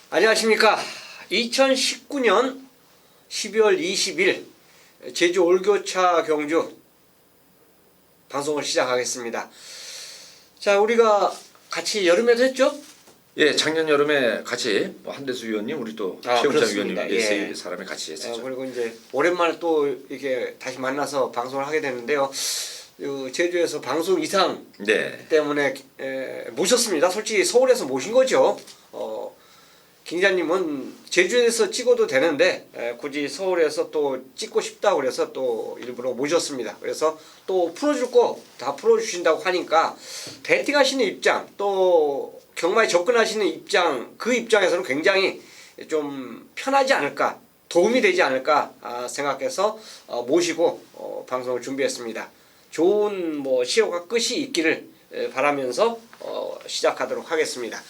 안녕하십니까. 2019년 12월 20일 제주 올교차 경주 방송을 시작하겠습니다. 자, 우리가 같이 여름에도 했죠? 예, 작년 여름에 같이 한대수 위원님, 우리 또 최영장 위원님, 예. 세 사람이 같이 했었죠. 그리고 이제 오랜만에 또 이렇게 다시 만나서 방송을 하게 되는데요. 제주에서 방송 이상 네. 때문에 모셨습니다. 솔직히 서울에서 모신 거죠. 김 기자님은 제주에서 찍어도 되는데 굳이 서울에서 또 찍고 싶다고 그래서 또 일부러 모셨습니다. 그래서 또 풀어줄 거 다 풀어주신다고 하니까 배팅하시는 입장 또 경마에 접근하시는 입장 그 입장에서는 굉장히 좀 편하지 않을까 도움이 되지 않을까 생각해서 모시고 방송을 준비했습니다. 좋은 시효가 끝이 있기를 바라면서 시작하도록 하겠습니다.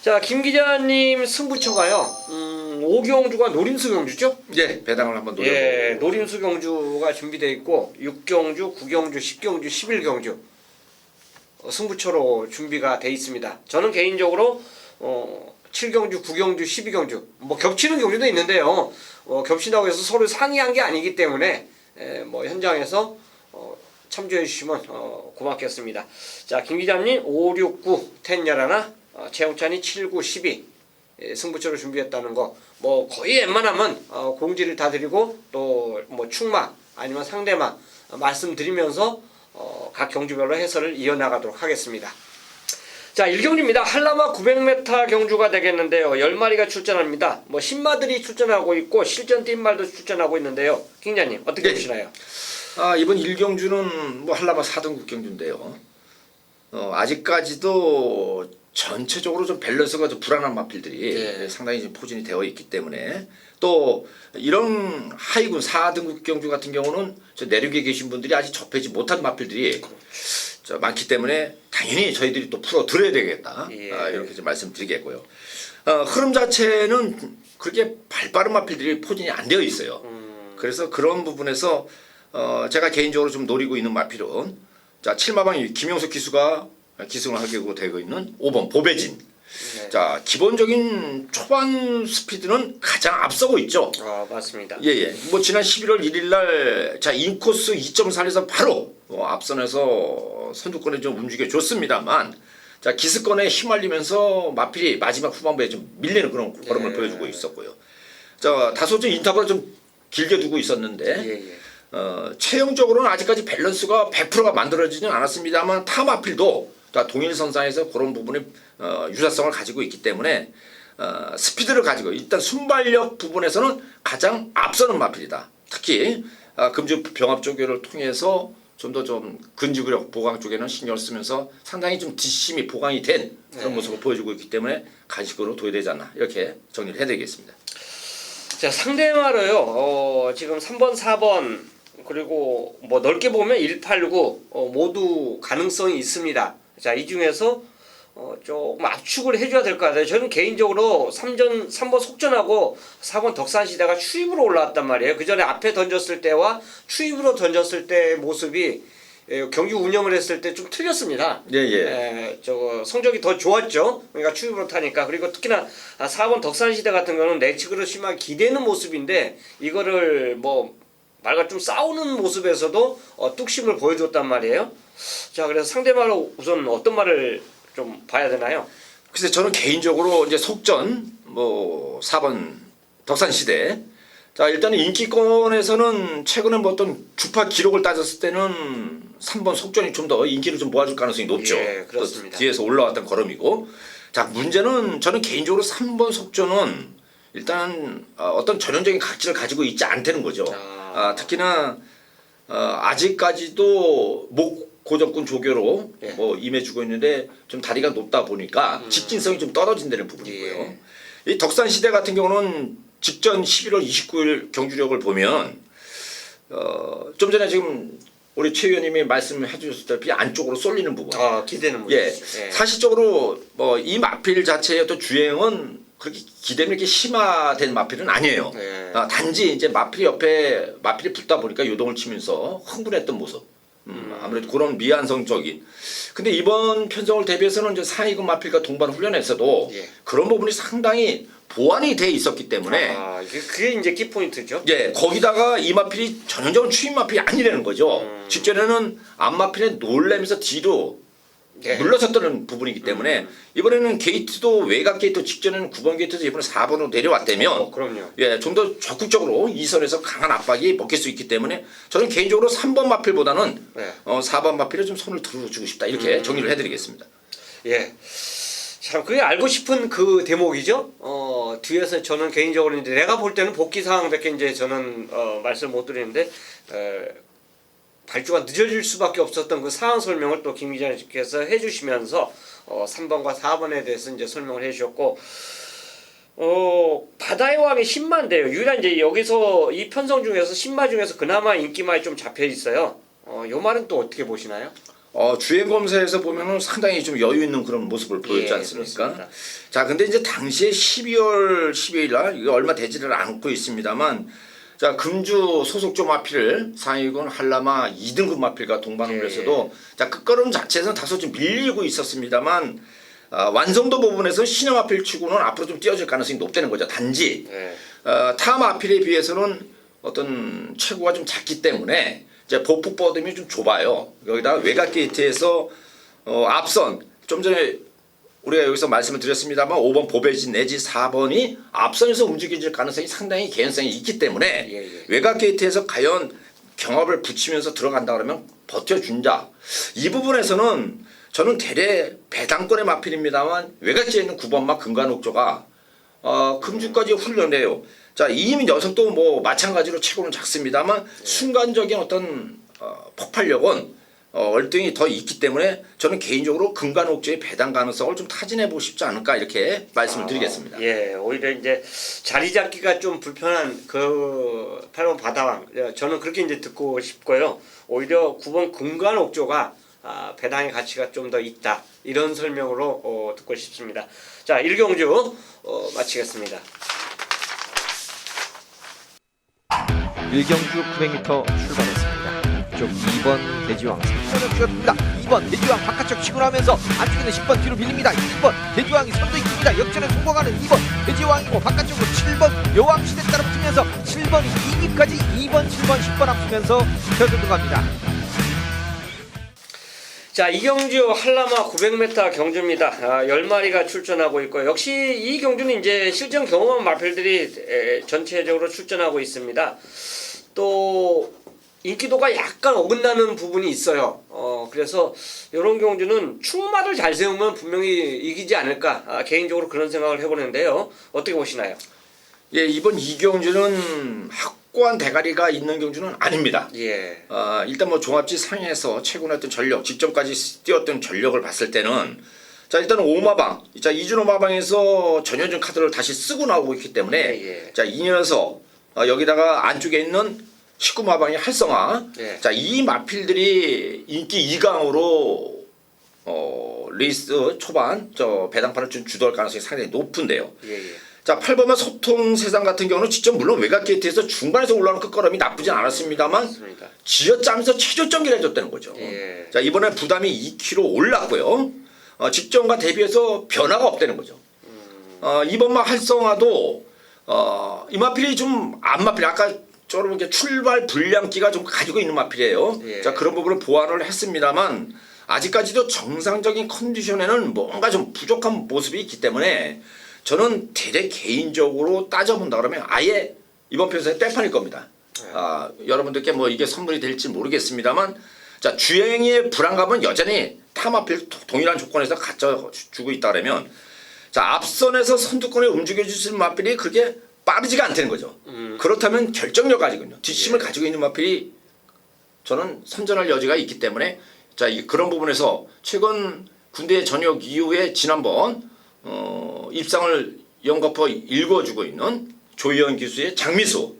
자, 김 기자님 승부처가요. 오경주가 노림수 경주죠? 예, 배당을 한번 노려보고. 예, 노림수 경주가 준비되어 있고 6경주, 9경주, 10경주, 11경주 승부처로 준비가 돼 있습니다. 저는 개인적으로 7경주, 9경주, 12경주 겹치는 경주도 있는데요. 겹친다고 해서 서로 상의한 게 아니기 때문에 현장에서 참조해 주시면 고맙겠습니다. 자, 김 기자님 5, 6, 9, 10 11 최영찬이 7, 9, 12 승부처를 준비했다는 거 거의 웬만하면 공지를 다 드리고 또 축마 아니면 상대마 말씀드리면서 각 경주별로 해설을 이어나가도록 하겠습니다. 자, 1경주입니다. 한라마 900m 경주가 되겠는데요. 10마리가 출전합니다. 신마들이 출전하고 있고 실전 뛴말도 출전하고 있는데요. 김 기자님 어떻게 보시나요? 이번 1경주는 한라마 4등급 경주인데요. 아직까지도 전체적으로 좀 밸런스가 좀 불안한 마필들이 상당히 지금 포진이 되어 있기 때문에 또 이런 하위군 4등급 경주 같은 경우는 저 내륙에 계신 분들이 아직 접하지 못한 마필들이 많기 때문에 당연히 저희들이 또 풀어 드려야 되겠다. 이렇게 좀 말씀드리겠고요. 흐름 자체는 그렇게 발빠른 마필들이 포진이 안 되어 있어요. 그래서 그런 부분에서 제가 개인적으로 좀 노리고 있는 마필은 자 7마방 김영석 기수가 기승을 하게 되고 있는 5번 보배진. 네. 자, 기본적인 초반 스피드는 가장 앞서고 있죠. 맞습니다. 예. 지난 11월 1일 날 자 인코스 2.4에서 바로 앞선에서 선두권에 좀 움직여 줬습니다만 자 기습권에 휘말리면서 마필이 마지막 후반부에 좀 밀리는 그런 걸음을 보여주고 있었고요. 자, 다소 좀 인터벌을 좀 길게 두고 있었는데 체형적으로는 아직까지 밸런스가 100%가 만들어지지는 않았습니다만 타 마필도 동일선상에서 그런 부분의 유사성을 가지고 있기 때문에 스피드를 가지고 일단 순발력 부분에서는 가장 앞서는 마필이다. 특히 금주 병합 조교를 통해서 좀 더 좀 근지구력 보강 쪽에는 신경을 쓰면서 상당히 좀 뒷심이 보강이 된 그런 모습을 보여주고 있기 때문에 간식으로 둬야 되지 않나 이렇게 정리를 해야 되겠습니다. 자, 상대마로요. 지금 3번, 4번 그리고 넓게 보면 1, 8, 9 모두 가능성이 있습니다. 자, 이 중에서 조금 압축을 해줘야 될 것 같아요. 저는 개인적으로 3번 속전하고 4번 덕산시대가 추입으로 올라왔단 말이에요. 그 전에 앞에 던졌을 때와 추입으로 던졌을 때의 모습이 경기 운영을 했을 때 좀 틀렸습니다. 성적이 더 좋았죠. 그러니까 추입으로 타니까. 그리고 특히나 4번 덕산시대 같은 거는 내측으로 심하게 기대는 모습인데 이거를 말과 좀 싸우는 모습에서도 뚝심을 보여줬단 말이에요. 자, 그래서 상대말로 우선 어떤 말을 좀 봐야 되나요? 글쎄 저는 개인적으로 이제 속전 4번 덕산시대 자 일단은 인기권에서는 최근에 어떤 주파 기록을 따졌을 때는 3번 속전이 좀 더 인기를 좀 모아줄 가능성이 높죠. 그렇습니다. 또 뒤에서 올라왔던 걸음이고 자 문제는 저는 개인적으로 3번 속전은 일단 어떤 전형적인 각질을 가지고 있지 않다는 거죠. 특히나 아직까지도 고정권 조교로 임해주고 있는데 좀 다리가 높다 보니까 직진성이 좀 떨어진다는 부분이고요. 이 덕산시대 같은 경우는 직전 11월 29일 경주력을 보면 좀 전에 지금 우리 최 의원님이 말씀해 주셨다시피 안쪽으로 쏠리는 부분. 기대는 부분. 사실적으로 이 마필 자체의 어떤 주행은 그렇게 기대는 이렇게 심화된 마필은 아니에요. 단지 이제 마필 옆에 마필이 붙다 보니까 요동을 치면서 흥분했던 모습. 아무래도 그런 미완성적인. 근데 이번 편성을 대비해서는 이제 상위군 마필과 동반 훈련에서도 예. 그런 부분이 상당히 보완이 돼 있었기 때문에 아, 그게 이제 키포인트죠. 예, 거기다가 이 마필이 전형적인 추임 마필이 아니라는 거죠. 직전에는 앞 마필에 놀래면서 뒤로 예. 물러섰던 부분이기 때문에 이번에는 게이트도 외곽 게이트 직전에는 9번 게이트에서 이번에 4번으로 내려왔다면 그럼요. 예, 좀 더 적극적으로 이 선에서 강한 압박이 먹힐 수 있기 때문에 저는 개인적으로 3번 마필보다는 네. 4번 마필에 좀 손을 들어주고 싶다 이렇게 정리를 해드리겠습니다. 예. 참 그게 알고 싶은 그 대목이죠. 뒤에서 저는 개인적으로 이제 내가 볼 때는 복귀 상황밖에 이제 저는 말씀 못 드리는데 발주가 늦어질 수밖에 없었던 그 상황 설명을 또 김 기자님께서 해주시면서 3번과 4번에 대해서 이제 설명을 해주셨고 바다의 왕이 신마인데요. 유일한 이제 여기서 이 편성 중에서 신마 중에서 그나마 인기만이 좀 잡혀 있어요. 요 말은 또 어떻게 보시나요? 주행 검사에서 보면은 상당히 좀 여유 있는 그런 모습을 보였지 예, 않습니까? 그렇습니다. 자, 근데 이제 당시에 12월 12일 날 이거 얼마 되지를 않고 있습니다만 자, 금주 소속조 마필을 상위군 한라마 2등급 마필과 동반을 해서도 자, 끝걸음 자체에서는 다소 좀 밀리고 있었습니다만 완성도 부분에서 신형 마필 치고는 앞으로 좀 뛰어질 가능성이 높다는 거죠. 단지 네. 타 마필에 비해서는 어떤 체구가 좀 작기 때문에 이제 보폭 버듬이 좀 좁아요. 여기다가 외곽 게이트에서 앞선 좀 전에 우리가 여기서 말씀을 드렸습니다만 5번 보배진 내지 4번이 앞선에서 움직일 가능성이 상당히 개연성이 있기 때문에 예. 외곽 게이트에서 과연 경합을 붙이면서 들어간다 그러면 버텨준다. 이 부분에서는 저는 대래 배당권의 마필입니다만 외곽지에 있는 9번마 금관옥조가 금주까지 훈련해요. 자, 이 녀석도 뭐 마찬가지로 체구는 작습니다만 순간적인 어떤 폭발력은 월등히 더 있기 때문에 저는 개인적으로 금관옥조의 배당 가능성을 좀 타진해 보고 싶지 않을까 이렇게 말씀을 드리겠습니다. 예, 오히려 이제 자리 잡기가 좀 불편한 그 8번 바다왕 저는 그렇게 이제 듣고 싶고요. 오히려 9번 금관옥조가 배당의 가치가 좀 더 있다 이런 설명으로 듣고 싶습니다. 자, 1경주 마치겠습니다. 1경주 900m 출발했습니다. 이쪽 2번 대지왕 3번을 주었습니다. 2번 대지왕 바깥쪽 치고 나면서 안쪽에 있는 10번 뒤로 밀립니다. 2번 대지왕이 선두 이깁니다. 역전에 성공하는 2번 대지왕이고 바깥쪽으로 7번 여왕시대 따라붙으면서 7번이 2기까지 2번, 7번, 10번 앞서면서 결승도 갑니다. 자, 이경주 한라마 900m 경주입니다. 10마리가 출전하고 있고 역시 이 경주는 이제 실전 경험한 마필들이 전체적으로 출전하고 있습니다. 또 인기도가 약간 어긋나는 부분이 있어요. 그래서 이런 경주는 충마를 잘 세우면 분명히 이기지 않을까 개인적으로 그런 생각을 해보는데요. 어떻게 보시나요? 예, 이번 이 경주는 확고한 대가리가 있는 경주는 아닙니다. 예. 일단 뭐 종합지 상에서 최고했던 전력, 직전까지 뛰었던 전력을 봤을 때는 자, 일단은 오마방, 자, 이준호 마방에서 전현준 카드를 다시 쓰고 나오고 있기 때문에 예. 자, 이 녀석 여기다가 안쪽에 있는 19마방의 활성화, 예. 자, 이 마필들이 인기 2강으로 레이스 초반 배당판을 좀 주도할 가능성이 상당히 높은데요. 예. 자, 8번만 소통 세상 같은 경우는 직접 물론 외곽 게이트에서 중간에서 올라오는 끝걸음이 나쁘진 않았습니다만 맞습니다. 쥐어짜면서 최저점기를 해줬다는 거죠. 예. 자, 이번에 부담이 2kg 올랐고요. 직전과 대비해서 변화가 없다는 거죠. 이번만 활성화도 이 마필이 좀 안 마필 아까 조금 이렇게 출발 불량기가 좀 가지고 있는 마필이에요. 예. 자, 그런 부분을 보완을 했습니다만 아직까지도 정상적인 컨디션에는 뭔가 좀 부족한 모습이 있기 때문에 저는 대략 개인적으로 따져본다 그러면 아예 이번 편에서 빼판일 겁니다. 여러분들께 뭐 이게 선물이 될지 모르겠습니다만 자, 주행의 불안감은 여전히 타마필 동일한 조건에서 갖춰주고 있다 그러면 자, 앞선에서 선두권에 움직여주시는 마필이 그렇게 빠르지가 않다는 거죠. 그렇다면 결정력 가지고요. 뒷심을 가지고 있는 마필이 저는 선전할 여지가 있기 때문에 자, 그런 부분에서 최근 군대 전역 이후에 지난번 입상을 연거푸 읽어주고 있는 조희연 기수의 장미수.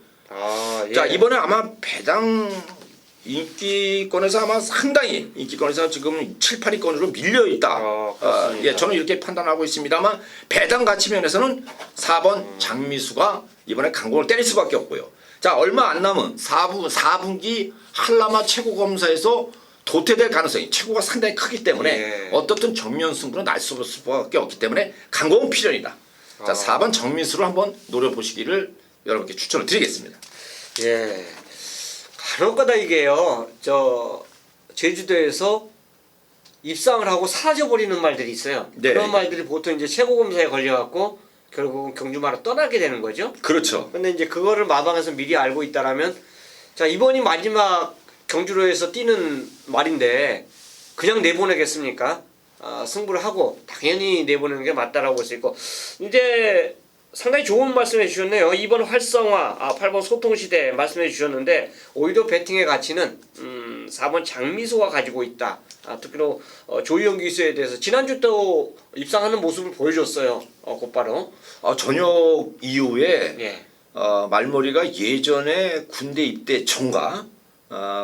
예. 자, 이번에 아마 배당 인기권에서 아마 상당히 인기권에서 지금 7, 8위권으로 밀려 있다. 그렇습니다. 예, 저는 이렇게 판단하고 있습니다만 배당 가치 면에서는 4번 장미수가 이번에 강공을 때릴 수밖에 없고요. 자, 얼마 안 남은 4분기 한라마 최고 검사에서 도태될 가능성이 최고가 상당히 크기 때문에 예. 어떻든 정면 승부는 날 수밖에 없기 때문에 강공은 필연이다. 자, 4번 정민수로 한번 노려보시기를 여러분께 추천을 드리겠습니다. 예. 간혹가다 이게요. 저 제주도에서 입상을 하고 사라져 버리는 말들이 있어요. 네. 그런 말들이 보통 이제 최고 검사에 걸려갖고 결국은 경주마로 떠나게 되는 거죠. 그렇죠. 근데 이제 그거를 마방에서 미리 알고 있다라면, 자, 이번이 마지막 경주로에서 뛰는 말인데 그냥 내보내겠습니까? 승부를 하고 당연히 내보내는 게 맞다라고 볼 수 있고, 이제 상당히 좋은 말씀해 주셨네요. 2번 활성화, 8번 소통시대 말씀해 주셨는데 오히려 배팅의 가치는 4번 장미소가 가지고 있다. 특히로 조희영 기수에 대해서 지난주 또 입상하는 모습을 보여줬어요. 곧바로. 저녁 이후에 예. 말머리가 예전에 군대 입대 전과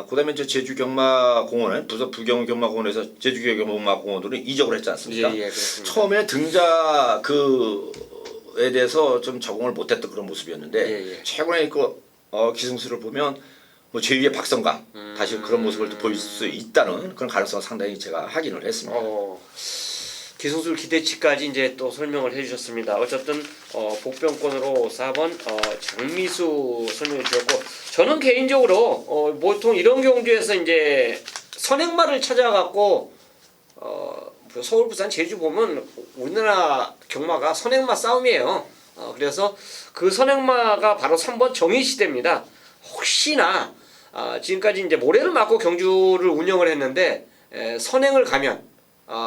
그다음에 저 제주경마공원에 부서 부경경마공원에서 제주경마공원으로 이적을 했지 않습니까? 예, 그렇습니다. 처음에 등자 그에 대해서 좀 적응을 못했던 그런 모습이었는데 예. 최근에 그 기승수를 보면 뭐 제2의 박성강 다시 그런 모습을 또 보일 수 있다는 그런 가능성을 상당히 제가 확인을 했습니다. 기승술 기대치까지 이제 또 설명을 해주셨습니다. 어쨌든 복병권으로 4번 장미수 설명해 주셨고, 저는 개인적으로 보통 이런 경주에서 이제 선행마를 찾아갖고 서울, 부산, 제주 보면 우리나라 경마가 선행마 싸움이에요. 그래서 그 선행마가 바로 3번 정의시대입니다. 혹시나 지금까지 이제 모래를 맞고 경주를 운영을 했는데 선행을 가면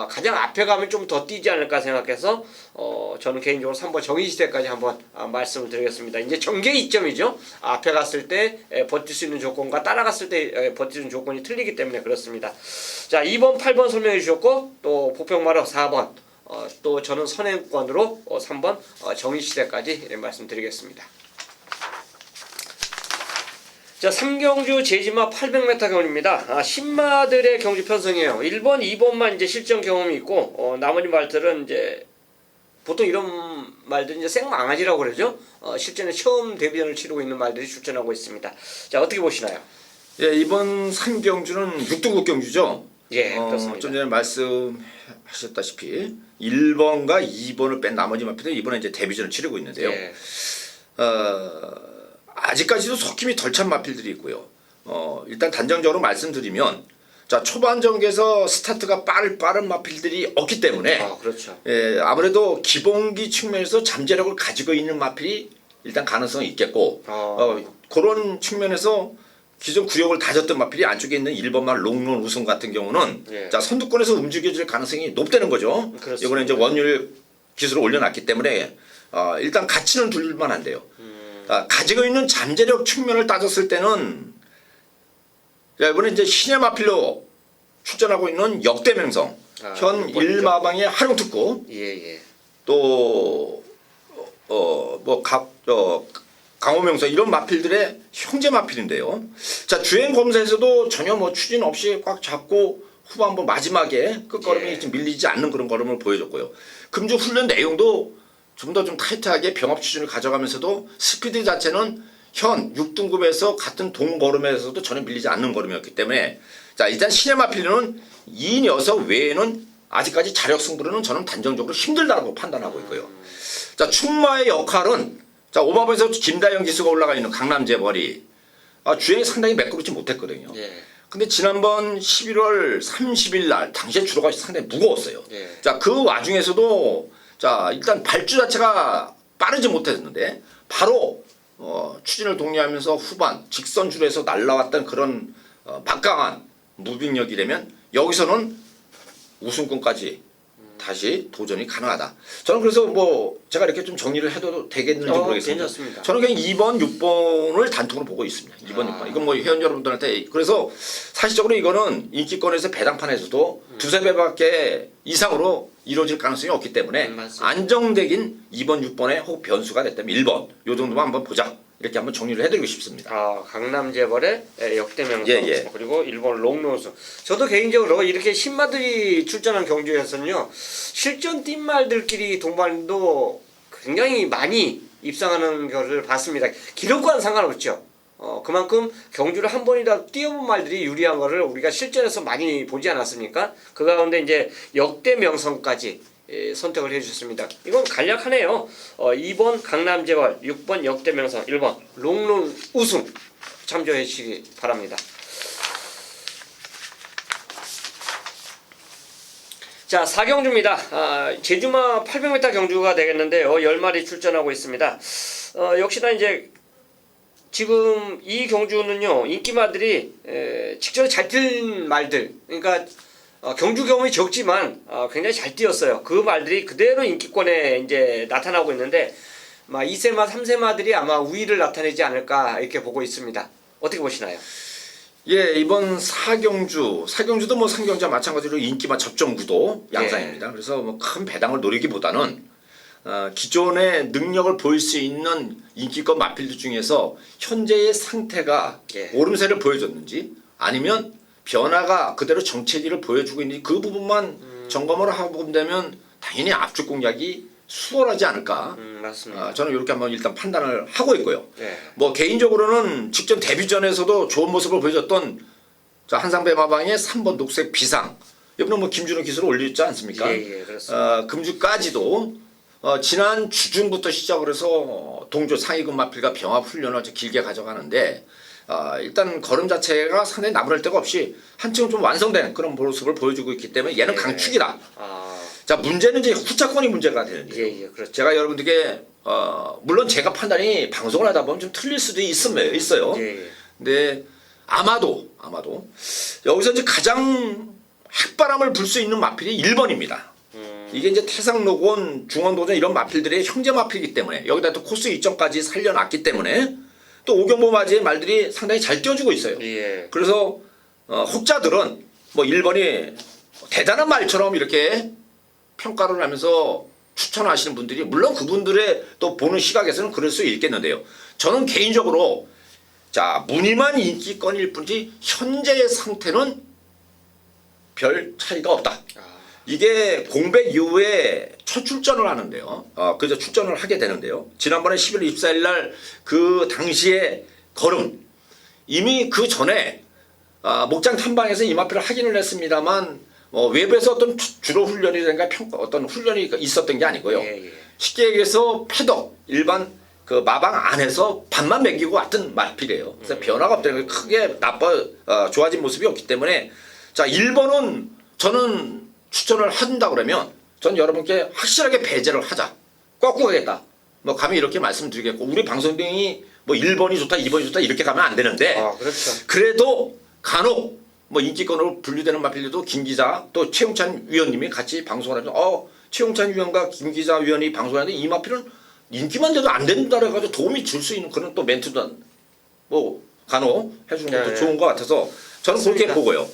가장 앞에 가면 좀 더 뛰지 않을까 생각해서 저는 개인적으로 3번 정의시대까지 한번 말씀을 드리겠습니다. 이제 전개 이점이죠. 앞에 갔을 때 버틸 수 있는 조건과 따라갔을 때 버틸 수 있는 조건이 틀리기 때문에 그렇습니다. 자, 2번, 8번 설명해 주셨고, 또 복병마로 4번, 또 저는 선행권으로 3번 정의시대까지 말씀드리겠습니다. 자, 3경주 제지마 800m 경주입니다. 신마들의 경주 편성이에요. 1번, 2번만 이제 실전 경험이 있고, 나머지 말들은 이제 보통 이런 말들은 이제 생망아지라고 그러죠. 실전에 처음 데뷔전을 치르고 있는 말들이 출전하고 있습니다. 자, 어떻게 보시나요? 예, 이번 3경주는 6등급 경주죠. 예, 그렇습니다. 좀 전에 말씀하셨다시피 1번과 2번을 뺀 나머지 마필들 이번에 이제 데뷔전을 치르고 있는데요. 예. 아직까지도 속힘이 덜 찬 마필들이 있고요. 일단 단정적으로 말씀드리면, 자, 초반 전개에서 스타트가 빠른 마필들이 없기 때문에 그렇죠. 예, 아무래도 기본기 측면에서 잠재력을 가지고 있는 마필이 일단 가능성이 있겠고, 그런 측면에서 기존 구력을 다졌던 마필이 안쪽에 있는 1번말 롱런 우승 같은 경우는 예. 자, 선두권에서 움직여질 가능성이 높다는 거죠. 그렇습니다. 이번에 이제 원율 기술을 올려놨기 때문에 일단 가치는 둘만 한데요. 가지고 있는 잠재력 측면을 따졌을 때는, 자, 이번에 이제 신의 마필로 출전하고 있는 역대명성 현 1마방의 활용특구, 예. 또 강호명성 이런 마필들의 형제 마필인데요. 자, 주행 검사에서도 전혀 뭐 추진 없이 꽉 잡고 후반부 마지막에 끝걸음이 좀 밀리지 않는 그런 걸음을 보여줬고요. 금주 훈련 내용도 좀 더 좀 타이트하게 병합 추진을 가져가면서도 스피드 자체는 현 6등급에서 같은 동걸음에서도 전혀 밀리지 않는 걸음이었기 때문에, 자, 일단 신의 마필은 이 녀석 외에는 아직까지 자력 승부로는 저는 단정적으로 힘들다고 판단하고 있고요. 자, 충마의 역할은, 자, 오마부에서 김다영 기수가 올라가 있는 강남재벌이 주행이 상당히 매끄럽지 못했거든요. 예. 근데 지난번 11월 30일 날 당시에 주로가 상당히 무거웠어요. 예. 자, 그 와중에서도 자, 일단 발주 자체가 빠르지 못했는데 바로 추진을 독려하면서 후반 직선줄에서 날라왔던 그런 막강한 무빙력이라면 여기서는 우승권까지 다시 도전이 가능하다. 저는 그래서 뭐 제가 이렇게 좀 정리를 해도 되겠는지 모르겠습니다. 괜찮습니다. 저는 그냥 2번, 6번을 단통으로 보고 있습니다. 2번, 6번. 이건 뭐 회원 여러분들한테, 그래서 사실적으로 이거는 인기권에서 배당판에서도 두세 배밖에 이상으로 이루어질 가능성이 없기 때문에 맞습니다. 안정적인 2번, 6번에 혹 변수가 됐다면 1번 요 정도만 한번 보자. 이렇게 한번 정리를 해드리고 싶습니다. 강남재벌의 역대명성, 예. 그리고 일본 롱노우승. 저도 개인적으로 이렇게 신마들이 출전한 경주에서는요, 실전 뛴말들끼리 동반도 굉장히 많이 입상하는 것을 봤습니다. 기록과는 상관없죠. 그만큼 경주를 한 번이라도 뛰어본 말들이 유리한 거를 우리가 실전에서 많이 보지 않았습니까? 그 가운데 이제 역대 명성까지 선택을 해주셨습니다. 이건 간략하네요. 2번 강남재월, 6번 역대 명성, 1번 롱런 우승 참조해 주시기 바랍니다. 자, 4경주입니다. 제주마 800m 경주가 되겠는데요. 10마리 출전하고 있습니다. 역시나 이제 지금 이 경주는요, 인기마들이 직전에 잘 뛴 말들, 그러니까 경주 경험이 적지만 굉장히 잘 뛰었어요. 그 말들이 그대로 인기권에 이제 나타나고 있는데 2세마, 3세마들이 아마 우위를 나타내지 않을까 이렇게 보고 있습니다. 어떻게 보시나요? 예, 이번 사경주도 뭐 상경주와 마찬가지로 인기만 접점 구도 양상입니다. 그래서 뭐 큰 배당을 노리기보다는 기존의 능력을 보일 수 있는 인기권 마필드 중에서 현재의 상태가 오름세를 보여줬는지 아니면 변화가 그대로 정체기를 보여주고 있는지 그 부분만 점검을 하고 되면 당연히 압축 공략이 수월하지 않을까. 맞습니다. 저는 이렇게 한번 일단 판단을 하고 있고요. 네. 뭐 개인적으로는 직전 데뷔전에서도 좋은 모습을 보여줬던 한상배 마방의 3번 녹색 비상. 이번에 뭐 김준호 기술을 올렸지 않습니까? 예, 그렇습니다. 금주까지도 지난 주중부터 시작을 해서 동조 상위급 마필과 병합 훈련을 아주 길게 가져가는데 일단 걸음 자체가 상당히 나무랄 데가 없이 한층 좀 완성된 그런 모습을 보여주고 있기 때문에 얘는 강축이다. 자, 문제는 이제 후차권이 문제가 되는데요. 그렇죠. 제가 여러분들께 물론 제가 판단이 방송을 하다 보면 좀 틀릴 수도 있어요. 근데 아마도 여기서 이제 가장 핵바람을 불 수 있는 마필이 1번입니다. 이게 이제 태상노곤, 중원도전 이런 마필들의 형제 마필이기 때문에 여기다 또 코스 일정까지 살려놨기 때문에 또 오경보 맞이의 말들이 상당히 잘 뛰어주고 있어요. 그래서 혹자들은 뭐 1번이 대단한 말처럼 이렇게 평가를 하면서 추천하시는 분들이 물론 그분들의 또 보는 시각에서는 그럴 수 있겠는데요. 저는 개인적으로 무늬만 인기권일 뿐이지 현재의 상태는 별 차이가 없다. 이게 공백 이후에 첫 출전을 하는데요. 그래서 출전을 하게 되는데요. 지난번에 11월 24일 날 그 당시에 걸음 이미 그 전에 목장 탐방에서 이 마필을 확인을 했습니다만 외부에서 어떤 주로 훈련이든가 어떤 훈련이 있었던 게 아니고요. 쉽게 얘기해서 패덕 일반 그 마방 안에서 밥만 먹이고 왔던 마필이에요. 그래서 변화가 없다는 게 크게 좋아진 모습이 없기 때문에 1번은 저는 추천을 한다 그러면 전 여러분께 확실하게 배제를 하자. 꺾고 가겠다. 뭐 감히 이렇게 말씀드리겠고 우리 방송등이 뭐 1번이 좋다 2번이 좋다 이렇게 가면 안 되는데 그렇죠. 그래도 간혹 뭐 인기권으로 분류되는 마필들도 김 기자 또 최용찬 위원님이 같이 방송을 하면서 최용찬 위원과 김 기자 위원이 방송하는데 이 마필은 인기만 돼도 안 된다 그래가지고 도움이 줄 수 있는 그런 또 멘트도 뭐 간혹 해주는 것도 좋은 것 같아서 저는 그렇게 보고요.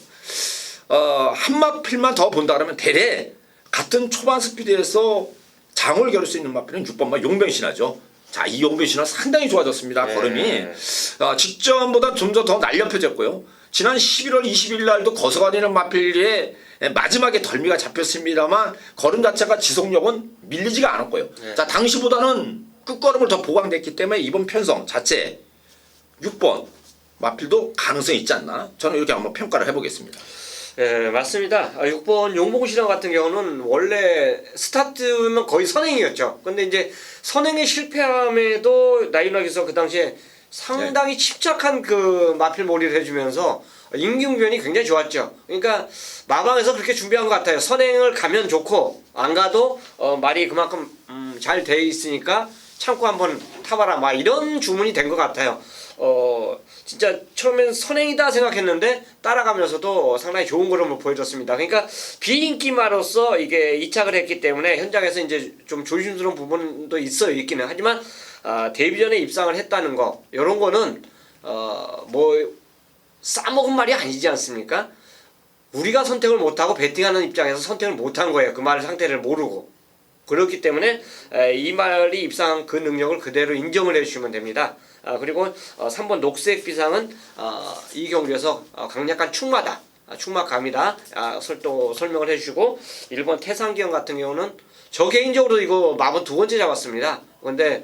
한 마필만 더 본다 그러면 대래 같은 초반 스피드에서 장을 겨룰 수 있는 마필은 6번마 용변신하죠. 이 용변신화 상당히 좋아졌습니다. 걸음이 직전보다 좀 더 날렵해졌고요. 지난 11월 20일 날도 거서가되는 마필의 마지막에 덜미가 잡혔습니다만 걸음 자체가 지속력은 밀리지가 않았고요. 당시보다는 끝걸음을 더 보강됐기 때문에 이번 편성 자체 6번 마필도 가능성이 있지 않나 저는 이렇게 한번 평가를 해보겠습니다. 네, 맞습니다. 6번 용봉신화 같은 경우는 원래 스타트는 거의 선행이었죠. 근데 이제 선행에 실패함에도 나윤학에서 그 당시에 상당히 침착한 그 마필몰이를 해주면서 임기응변이 굉장히 좋았죠. 그러니까 마방에서 그렇게 준비한 것 같아요. 선행을 가면 좋고 안 가도 말이 그만큼 잘 돼 있으니까 참고 한번 타봐라. 이런 주문이 된 것 같아요. 진짜 처음엔 선행이다 생각했는데 따라가면서도 상당히 좋은 걸음을 보여줬습니다. 그러니까 비인기마로서 이게 이착을 했기 때문에 현장에서 이제 좀 조심스러운 부분도 있기는 하지만 데뷔전에 입상을 했다는 거 이런 거는 뭐 싸먹은 말이 아니지 않습니까? 우리가 선택을 못하고 배팅하는 입장에서 선택을 못한 거예요. 그 말 상태를 모르고. 그렇기 때문에 이 말이 입상한 그 능력을 그대로 인정을 해주시면 됩니다. 그리고 3번 녹색 비상은 이 경기에서 강력한 충마다. 충마감이다. 또 설명을 해주시고 1번 태상기형 같은 경우는 저 개인적으로 이거 마번 두 번째 잡았습니다. 근데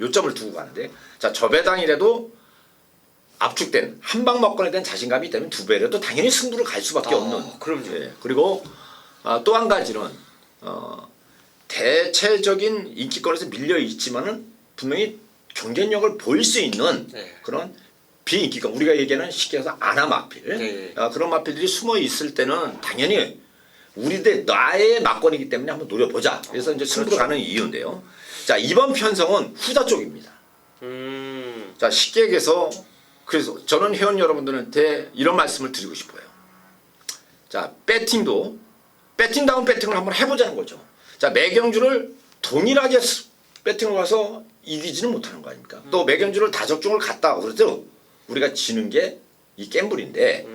요점을 두고 가는데 자 저배당이라도 압축된 한방 막건에 대한 자신감이 있다면 두 배라도 당연히 승부를 갈 수밖에 없는. 그럼요. 예. 그리고 또 한 가지는 대체적인 인기권에서 밀려 있지만은 분명히 경쟁력을 보일 수 있는 네. 그런 비인기권 우리가 얘기하는 쉽게 해서 아나 마필 네. 그런 마필들이 숨어 있을 때는 당연히 우리들 나의 막건이기 때문에 한번 노려보자. 그래서 이제 승부로 가는 이유인데요. 자 이번 편성은 후자 쪽입니다. 자 쉽게 얘기해서 그래서 저는 회원 여러분들한테 이런 말씀을 드리고 싶어요. 자 배팅도 배팅다운 배팅을 한번 해보자는 거죠. 자 매경주를 동일하게 배팅을 가서 이기지는 못하는 거 아닙니까? 또 매경주를 다적중을 갔다 그래도 우리가 지는 게 이 갬블인데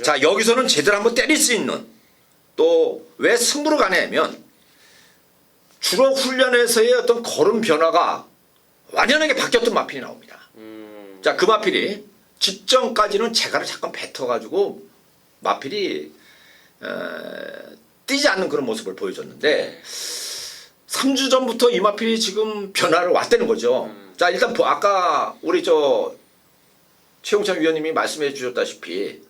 자 여기서는 제대로 한번 때릴 수 있는 또 왜 승부로 가냐면 주로 훈련에서의 어떤 걸음 변화가 완연하게 바뀌었던 마필이 나옵니다. 자 그 마필이 직전까지는 재갈을 잠깐 뱉어가지고 마필이 뛰지 않는 그런 모습을 보여줬는데 3주 전부터 이 마필이 지금 변화를 왔다는 거죠. 자 일단 아까 우리 저 최용찬 위원님이 말씀해 주셨다시피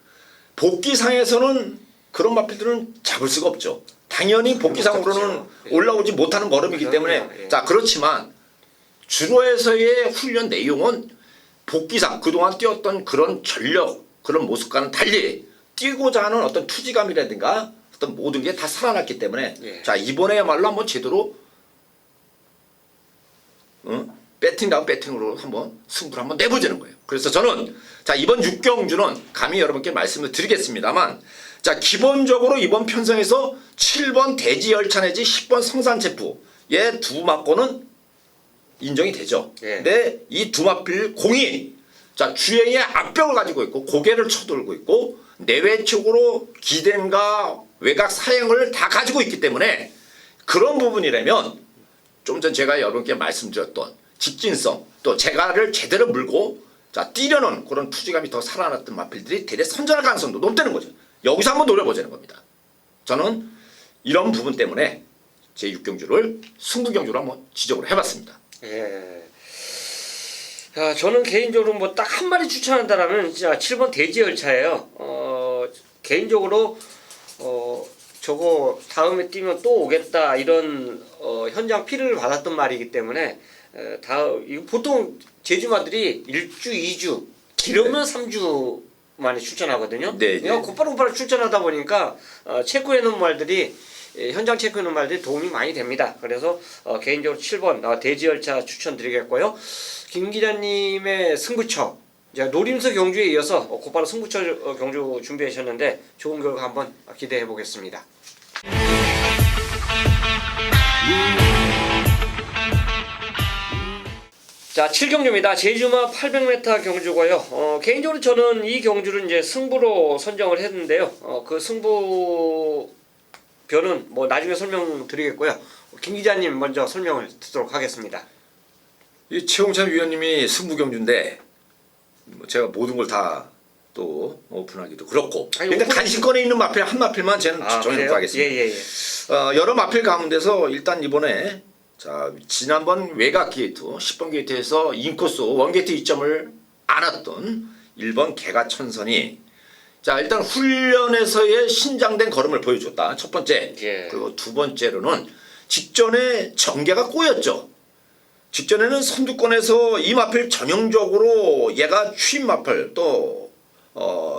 복귀상에서는 그런 마필들은 잡을 수가 없죠. 당연히 복귀상으로는 올라오지 못하는 걸음이기 때문에 자 그렇지만 주로에서의 훈련 내용은 복귀상 그동안 뛰었던 그런 전력 그런 모습과는 달리 뛰고자 하는 어떤 투지감이라든가 어떤 모든 게 다 살아났기 때문에 자 이번에야말로 한번 제대로 배팅다운 배팅으로 한번 승부를 한번 내보자는 거예요. 그래서 저는 자 이번 6경주는 감히 여러분께 말씀을 드리겠습니다만 자 기본적으로 이번 편성에서 7번 대지열차 내지 10번 성산체프의 두 막고는 인정이 되죠. 근데 이 두 마필 공이 자 주행의 앞벽을 가지고 있고 고개를 쳐돌고 있고 내외측으로 기den과 외곽 사행을 다 가지고 있기 때문에 그런 부분이라면 좀 전 제가 여러분께 말씀드렸던 직진성 또 재갈을 제대로 물고 자 뛰려는 그런 투지감이 더 살아났던 마필들이 대대 선전할 가능성도 높다는 거죠. 여기서 한번 노려보자는 겁니다. 저는 이런 부분 때문에 제 6경주를 승부경주로 한번 지적을 해봤습니다. 예. 자, 저는 개인적으로 뭐 딱 한 마리 추천한다라면 진짜 7번 대지열차예요. 개인적으로 저거 다음에 뛰면 또 오겠다 이런 현장 피를 받았던 말이기 때문에 이거 보통 제주마들이 1주, 2주 길으면 3주 만에 출전하거든요. 내가 곧바로 출전하다 보니까 체크해놓은 말들이 현장 체크해놓은 말들이 도움이 많이 됩니다. 그래서 개인적으로 7번 대지열차 추천드리겠고요. 김 기자님의 승부처 이제 노림수 경주에 이어서 곧바로 승부처 경주 준비하셨는데 좋은 결과 한번 기대해 보겠습니다. 자, 7경주입니다. 제주마 800m 경주고요. 개인적으로 저는 이 경주를 이제 승부로 선정을 했는데요. 그 승부표는 뭐 나중에 설명드리겠고요. 김 기자님 먼저 설명을 듣도록 하겠습니다. 이 최홍찬 위원님이 승부경주인데 뭐 제가 모든 걸 다 또 오픈하기도 그렇고 일단 간신권에 있는 마필 한 마필만 저는 정해놓고 하겠습니다. 여러 마필 가운데서 일단 이번에 자 지난번 외곽 게이트 10번 게이트에서 인코스 원게이트 2점을 안았던 1번 개가천선이 자 일단 훈련에서의 신장된 걸음을 보여줬다. 첫 번째. 그리고 두 번째로는 직전에 전개가 꼬였죠. 직전에는 선두권에서 이 마필 전형적으로 얘가 추임 마필 또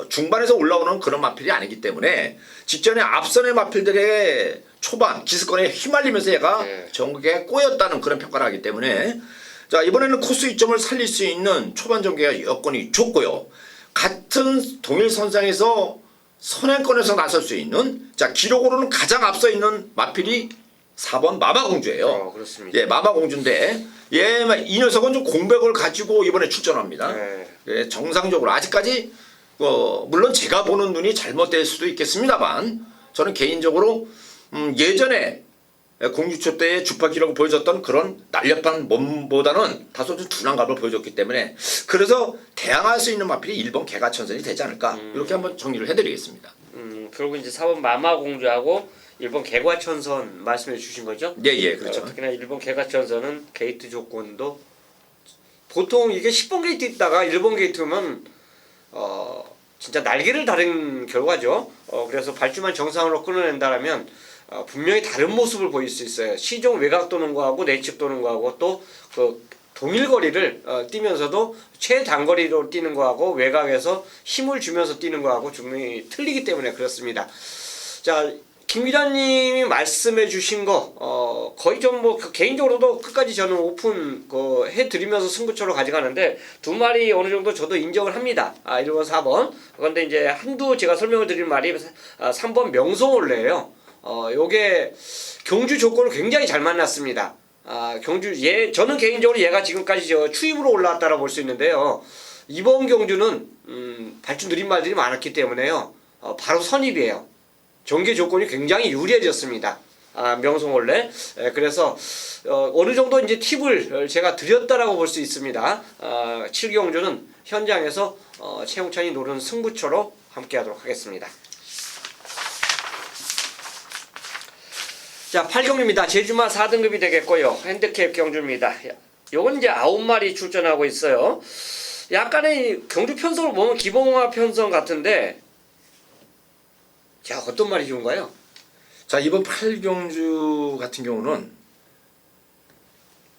중반에서 올라오는 그런 마필이 아니기 때문에 직전에 앞선의 마필들의 초반 기습권에 휘말리면서 얘가 전개가 꼬였다는 그런 평가를 하기 때문에 자 이번에는 코스 2점을 살릴 수 있는 초반 전개가 여건이 좋고요. 같은 동일 선상에서 선행권에서 나설 수 있는 자 기록으로는 가장 앞서 있는 마필이 4번 마마공주예요. 그렇습니다. 예, 마마공주인데 이 녀석은 좀 공백을 가지고 이번에 출전합니다. 예, 정상적으로 아직까지 물론 제가 보는 눈이 잘못될 수도 있겠습니다만 저는 개인적으로 예전에 공주초 때의 주파 기록을 보여줬던 그런 날렵한 몸보다는 다소 좀 둔한 감을 보여줬기 때문에 그래서 대항할 수 있는 마필이 1번 개가천선이 되지 않을까 이렇게 한번 정리를 해드리겠습니다. 결국 이제 4번 마마공주하고 1번 개과천선 말씀해 주신 거죠? 예, 그렇죠. 특히나 1번 개과천선은 게이트 조건도 보통 이게 10번 게이트 있다가 1번 게이트면 진짜 날개를 다른 결과죠. 그래서 발주만 정상으로 끊어낸다라면 분명히 다른 모습을 보일 수 있어요. 시종 외곽 도는 거하고 내측 도는 거하고 또 그 동일 거리를 뛰면서도 최단거리로 뛰는 거하고 외곽에서 힘을 주면서 뛰는 거하고 분명히 틀리기 때문에 그렇습니다. 자, 김 기자님이 말씀해 주신 거 거의 좀 뭐 개인적으로도 끝까지 저는 오픈 해드리면서 승부처로 가져가는데 두 마리 어느 정도 저도 인정을 합니다. 1번, 4번. 그런데 이제 한두 제가 설명을 드릴 말이 3번 명성올레예요. 요게 경주 조건을 굉장히 잘 만났습니다. 저는 개인적으로 얘가 지금까지 추임으로 올라왔다고 볼 수 있는데요. 이번 경주는 발주 느린 말들이 많았기 때문에요. 바로 선입이에요. 전개 조건이 굉장히 유리해졌습니다. 명성올레. 그래서 어느 정도 이제 팁을 제가 드렸다라고 볼 수 있습니다. 7경주는 현장에서 최용찬이 노리는 승부처로 함께하도록 하겠습니다. 자, 8경주입니다. 제주마 4등급이 되겠고요. 핸디캡 경주입니다. 요건 이제 9마리 출전하고 있어요. 약간의 경주 편성을 보면 기본화 편성 같은데, 자, 어떤 말이 좋은가요? 자, 이번 8경주 같은 경우는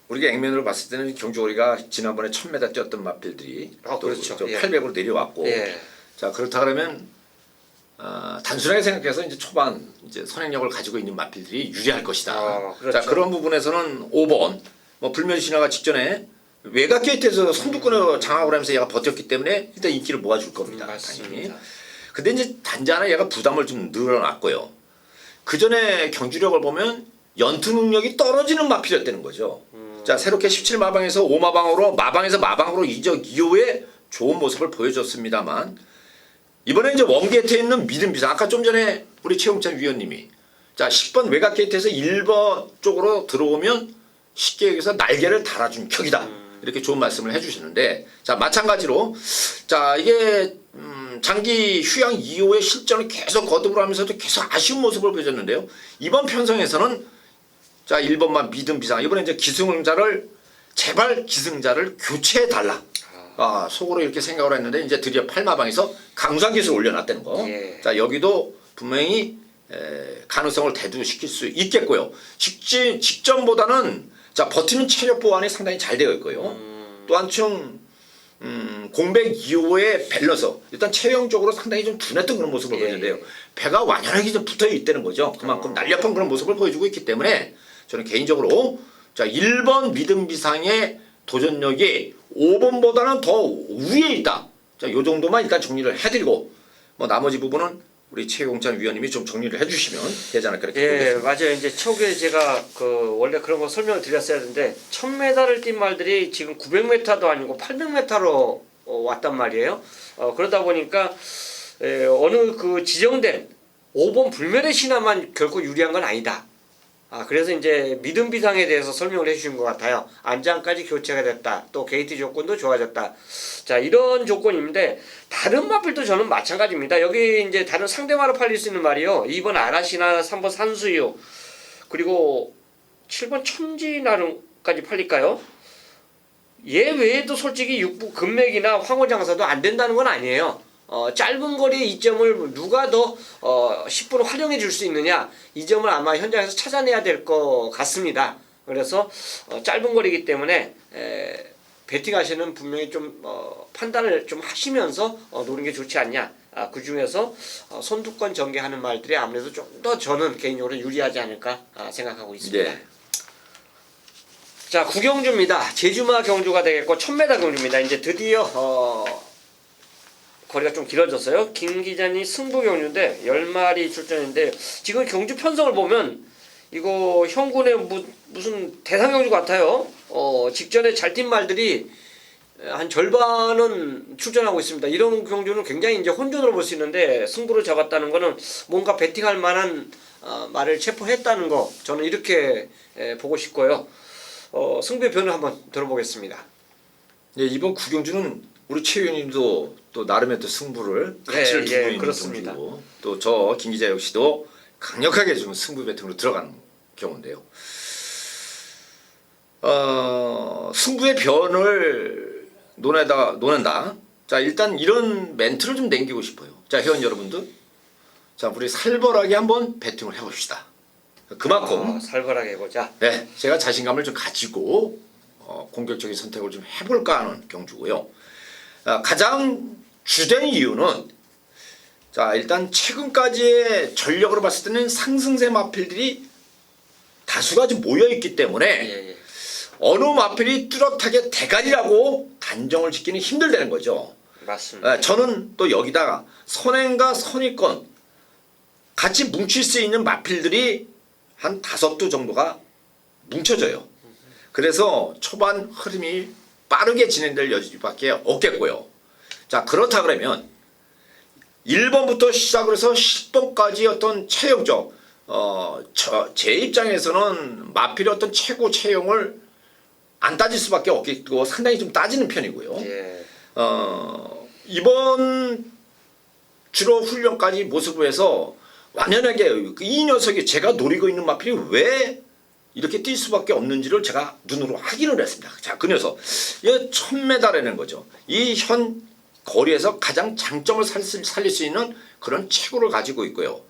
우리가 액면으로 봤을 때는 경주거리가 지난번에 1000m 뛰었던 마필들이 또 그렇죠. 800으로 내려왔고, 자, 그렇다 그러면 단순하게 생각해서 이제 초반 이제 선행력을 가지고 있는 마필들이 유리할 것이다. 그렇죠. 자, 그런 부분에서는 5번 뭐 불멸 신화가 직전에 외곽 게이트에서 선두권을 장악을 하면서 얘가 버텼기 때문에 일단 인기를 모아줄 겁니다. 당연히. 근데 이제 단지 하나 얘가 부담을 좀 늘어났고요. 그 전에 경주력을 보면 연투 능력이 떨어지는 마필이었다는 거죠. 자, 새롭게 17마방에서 5마방으로 마방에서 마방으로 이적 이후에 좋은 모습을 보여줬습니다만, 이번에 이제 원게이트에 있는 믿음 비상, 아까 좀 전에 우리 최용찬 위원님이 자 10번 외곽 게이트에서 1번 쪽으로 들어오면 쉽게 여기서 날개를 달아준 격이다, 이렇게 좋은 말씀을 해주시는데, 자 마찬가지로 자 이게 장기 휴양 이후의 실전을 계속 거듭을 하면서도 계속 아쉬운 모습을 보여줬는데요. 이번 편성에서는 자 1번만 믿음 비상, 이번에 이제 기승자를 제발 기승자를 교체해달라. 속으로 이렇게 생각을 했는데 이제 드디어 8마방에서 강수한 기술을 올려놨다는 거. 자 여기도 분명히 가능성을 대두시킬 수 있겠고요. 직전보다는 자 버티는 체력 보완이 상당히 잘 되어 있고요. 또 한층 공백 이후의 밸런스, 일단 체형적으로 상당히 좀 둔했던 그런 모습을 보이는데요. 배가 완연하게 좀 붙어 있다는 거죠. 그만큼 날렵한 그런 모습을 보여주고 있기 때문에 저는 개인적으로 자 1번 믿음 비상의 도전력이 5번보다는 더 위에 있다. 자, 요 정도만 일단 정리를 해드리고 뭐 나머지 부분은 우리 최용찬 위원님이 좀 정리를 해주시면 되지 않을까 이렇게 보겠습니다. 맞아요. 이제 초기에 제가 원래 그런 거 설명을 드렸어야 하는데 1000m를 뛴 말들이 지금 900m도 아니고 800m로 왔단 말이에요. 그러다 보니까 어느 그 지정된 5번 불멸의 신화만 결코 유리한 건 아니다. 그래서 이제 믿음 비상에 대해서 설명을 해주신 것 같아요. 안장까지 교체가 됐다. 또 게이트 조건도 좋아졌다. 자, 이런 조건인데 다른 마필도 저는 마찬가지입니다. 여기 이제 다른 상대마로 팔릴 수 있는 말이요. 2번 아라시나, 3번 산수유, 그리고 7번 천지나름까지 팔릴까요? 얘 외에도 솔직히 육부 금맥이나 황호장사도 안 된다는 건 아니에요. 짧은 거리의 이점을 누가 더 10분 활용해 줄 수 있느냐, 이 점을 아마 현장에서 찾아내야 될 것 같습니다. 그래서 짧은 거리이기 때문에 배팅하시는 분명히 좀 판단을 좀 하시면서 노는 게 좋지 않냐. 그 중에서 선두권 전개하는 말들이 아무래도 좀 더 저는 개인적으로 유리하지 않을까 생각하고 있습니다. 자, 9경주입니다. 제주마 경주가 되겠고 1000m 경주입니다. 이제 드디어 거리가 좀 길어졌어요. 김 기자님 승부 경주인데 10마리 출전인데 지금 경주 편성을 보면 이거 형군의 무슨 대상 경주 같아요. 직전에 잘 뛴 말들이 한 절반은 출전하고 있습니다. 이런 경주는 굉장히 이제 혼돈으로 볼 수 있는데 승부를 잡았다는 거는 뭔가 배팅할 만한 말을 체포했다는 거, 저는 이렇게 보고 싶고요. 승부의 변을 한번 들어보겠습니다. 이번 9경주는 우리 최 의원님도 또 나름의 또 승부를 가치를 두고 있는 그렇습니다. 경주고, 또 저 김 기자 역시도 강력하게 지금 승부 배팅으로 들어가는 경우인데요. 승부의 변을 노낸다. 자, 일단 이런 멘트를 좀 남기고 싶어요. 자, 회원 여러분들. 자, 우리 살벌하게 한번 배팅을 해봅시다. 그만큼 살벌하게 해보자. 네, 제가 자신감을 좀 가지고 공격적인 선택을 좀 해볼까 하는 경주고요. 가장 주된 이유는 자, 일단 최근까지의 전력으로 봤을 때는 상승세 마필들이 다수가 좀 모여있기 때문에 예. 어느 마필이 뚜렷하게 대가리라고 단정을 짓기는 힘들다는 거죠. 맞습니다. 저는 또 여기다가 선행과 선의권 같이 뭉칠 수 있는 마필들이 한 5두 정도가 뭉쳐져요. 그래서 초반 흐름이 빠르게 진행될 여지밖에 없겠고요. 자, 그렇다 그러면 1번부터 시작을 해서 10번까지 어떤 체형적 제 입장에서는 마필의 어떤 최고 체형을 안 따질 수밖에 없겠고 상당히 좀 따지는 편이고요. 예. 이번 주로 훈련까지 모습에서 완연하게 이 녀석이 제가 노리고 있는 마필이 왜 이렇게 뛸 수밖에 없는지를 제가 눈으로 확인을 했습니다. 자, 그 녀석 이 1000m라는 거죠. 이 현 거리에서 가장 장점을 살릴 수 있는 그런 체구를 가지고 있고요.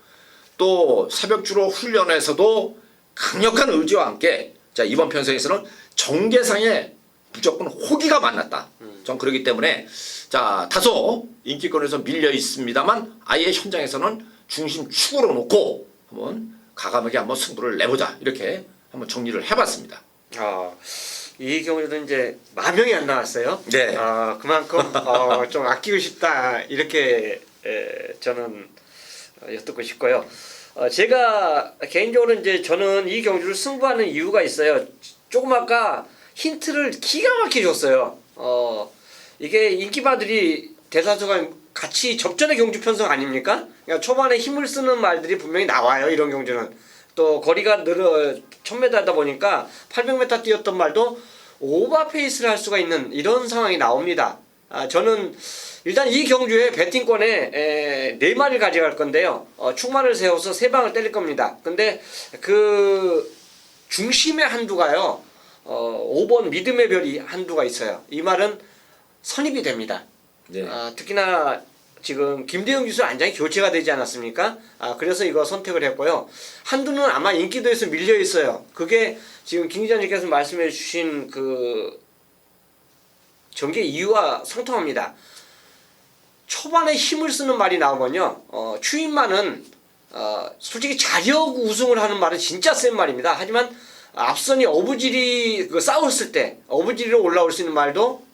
또 새벽주로 훈련에서도 강력한 의지와 함께 자, 이번 편성에서는 정계상에 무조건 호기가 만났다. 전 그렇기 때문에 자, 다소 인기권에서 밀려 있습니다만 아예 현장에서는 중심 축으로 놓고 한번 과감하게 한번 승부를 내보자 이렇게 한번 정리를 해봤습니다. 이 경우에도 이제 만명이 안 나왔어요. 네. 그만큼 좀 아끼고 싶다 이렇게 저는 엿듣고 싶고요. 제가 개인적으로 이제 저는 이 경주를 승부하는 이유가 있어요. 조금 아까 힌트를 기가 막히게 줬어요. 이게 인기마들이 대다수가 같이 접전의 경주 편성 아닙니까? 그러니까 초반에 힘을 쓰는 말들이 분명히 나와요. 이런 경주는. 또 거리가 늘어 1000m다 보니까 800m 뛰었던 말도 오버페이스를 할 수가 있는 이런 상황이 나옵니다. 저는 일단 이 경주에 배팅권에 4마리를 가져갈 건데요. 축마를 세워서 3방을 때릴 겁니다. 근데 그 중심의 한두가요. 5번 믿음의 별이 한두가 있어요. 이 말은 선입이 됩니다. 네. 특히나 지금 김대영 기수 안장이 교체가 되지 않았습니까? 그래서 이거 선택을 했고요. 한두는 아마 인기도에서 밀려 있어요. 그게 지금 김 기자님께서 말씀해 주신 그 전개 이유와 상통합니다. 초반에 힘을 쓰는 말이 나오면요. 추인만은 솔직히 자력 우승을 하는 말은 진짜 센 말입니다. 하지만 앞선이 어부질이 싸웠을 때 어부질로 올라올 수 있는 말도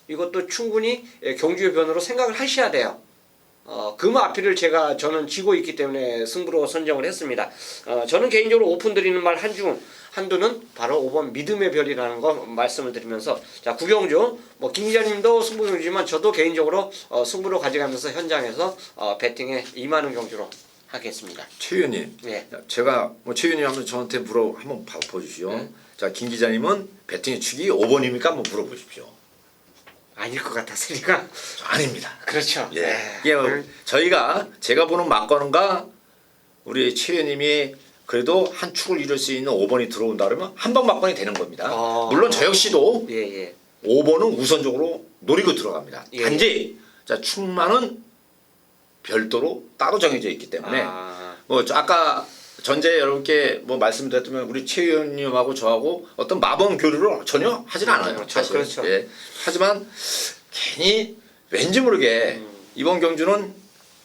이것도 충분히 경주의 변으로 생각을 하셔야 돼요. 그 마필을 저는 쥐고 있기 때문에 승부로 선정을 했습니다. 저는 개인적으로 오픈 드리는 말 한두는 바로 5번 믿음의 별이라는 거 말씀을 드리면서 자, 구경주 김 기자님도 승부 경주지만 저도 개인적으로 승부로 가져가면서 현장에서 배팅에 임하는 경주로 하겠습니다. 최 의원님, 네. 제가 최 의원님 한번 저한테 한번 보여주시오. 네. 자, 김 기자님은 배팅의 축이 5번입니까? 한번 물어보십시오. 아닐 것 같았으니까. 아닙니다. 그렇죠. 예. 네. 제가 보는 막거는가 우리 최 의원님이 그래도 한 축을 이룰 수 있는 5번이 들어온다 그러면 한 번 막건이 되는 겁니다. 물론 저 역시도 예. 5번은 우선적으로 노리고 들어갑니다. 예. 단지 자, 축마는 별도로 따로 정해져 있기 때문에 아까 전제 여러분께 말씀드렸다면 우리 최 의원님하고 저하고 어떤 마법 교류를 전혀 하진 않아요. 그렇죠. 사실. 그렇죠. 예. 하지만 괜히 왠지 모르게 이번 경주는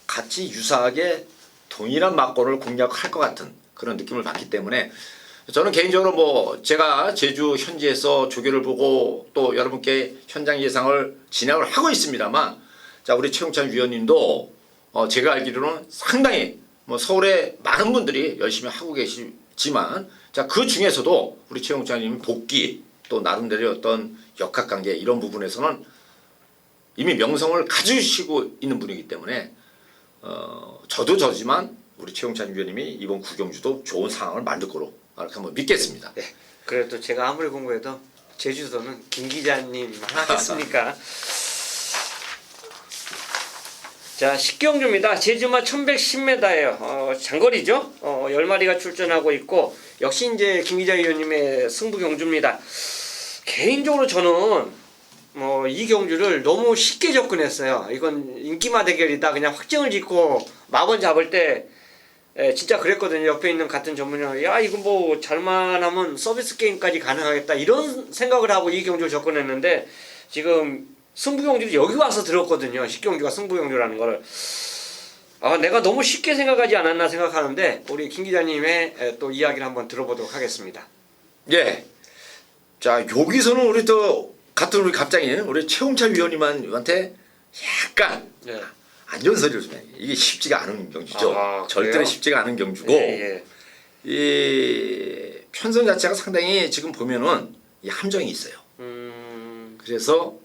같이 유사하게 동일한 막골을 공략할 것 같은 그런 느낌을 받기 때문에 저는 개인적으로 제가 제주 현지에서 조교를 보고 또 여러분께 현장 예상을 진행을 하고 있습니다만 자, 우리 최용찬 위원님도 제가 알기로는 상당히 서울에 많은 분들이 열심히 하고 계시지만 자, 그 중에서도 우리 최용찬님 복귀 또 나름대로 어떤 역학관계 이런 부분에서는 이미 명성을 가지시고 있는 분이기 때문에 저도 저지만 우리 최용찬 위원님이 이번 구경주도 좋은 상황을 만들 거로 이렇게 한번 믿겠습니다. 네. 그래도 제가 아무리 공부해도 제주도는 김 기자님 하겠습니까? 자, 식경주입니다. 제주마 1110m예요. 장거리죠. 10마리가 출전하고 있고 역시 이제 김 기자 위원님의 승부 경주입니다. 개인적으로 저는 이 경주를 너무 쉽게 접근했어요. 이건 인기마 대결이다. 그냥 확정을 짓고 마번 잡을 때 진짜 그랬거든요. 옆에 있는 같은 전문형, 야 이거 뭐 잘만 하면 서비스 게임까지 가능하겠다 이런 생각을 하고 이 경주를 접근했는데 지금 승부 경주를 여기 와서 들었거든요. 식경주가 승부 경주라는 거를. 내가 너무 쉽게 생각하지 않았나 생각하는데 우리 김 기자님의 또 이야기를 한번 들어보도록 하겠습니다. 예. 자, 여기서는 우리 또 같은 우리 갑장인 우리 최홍철 위원님한테 약간 예. 안 좋은 소리를 좀 해. 이게 쉽지가 않은 경주죠. 절대로 그래요? 쉽지가 않은 경주고 예. 이 편성 자체가 상당히 지금 보면은 이 함정이 있어요. 그래서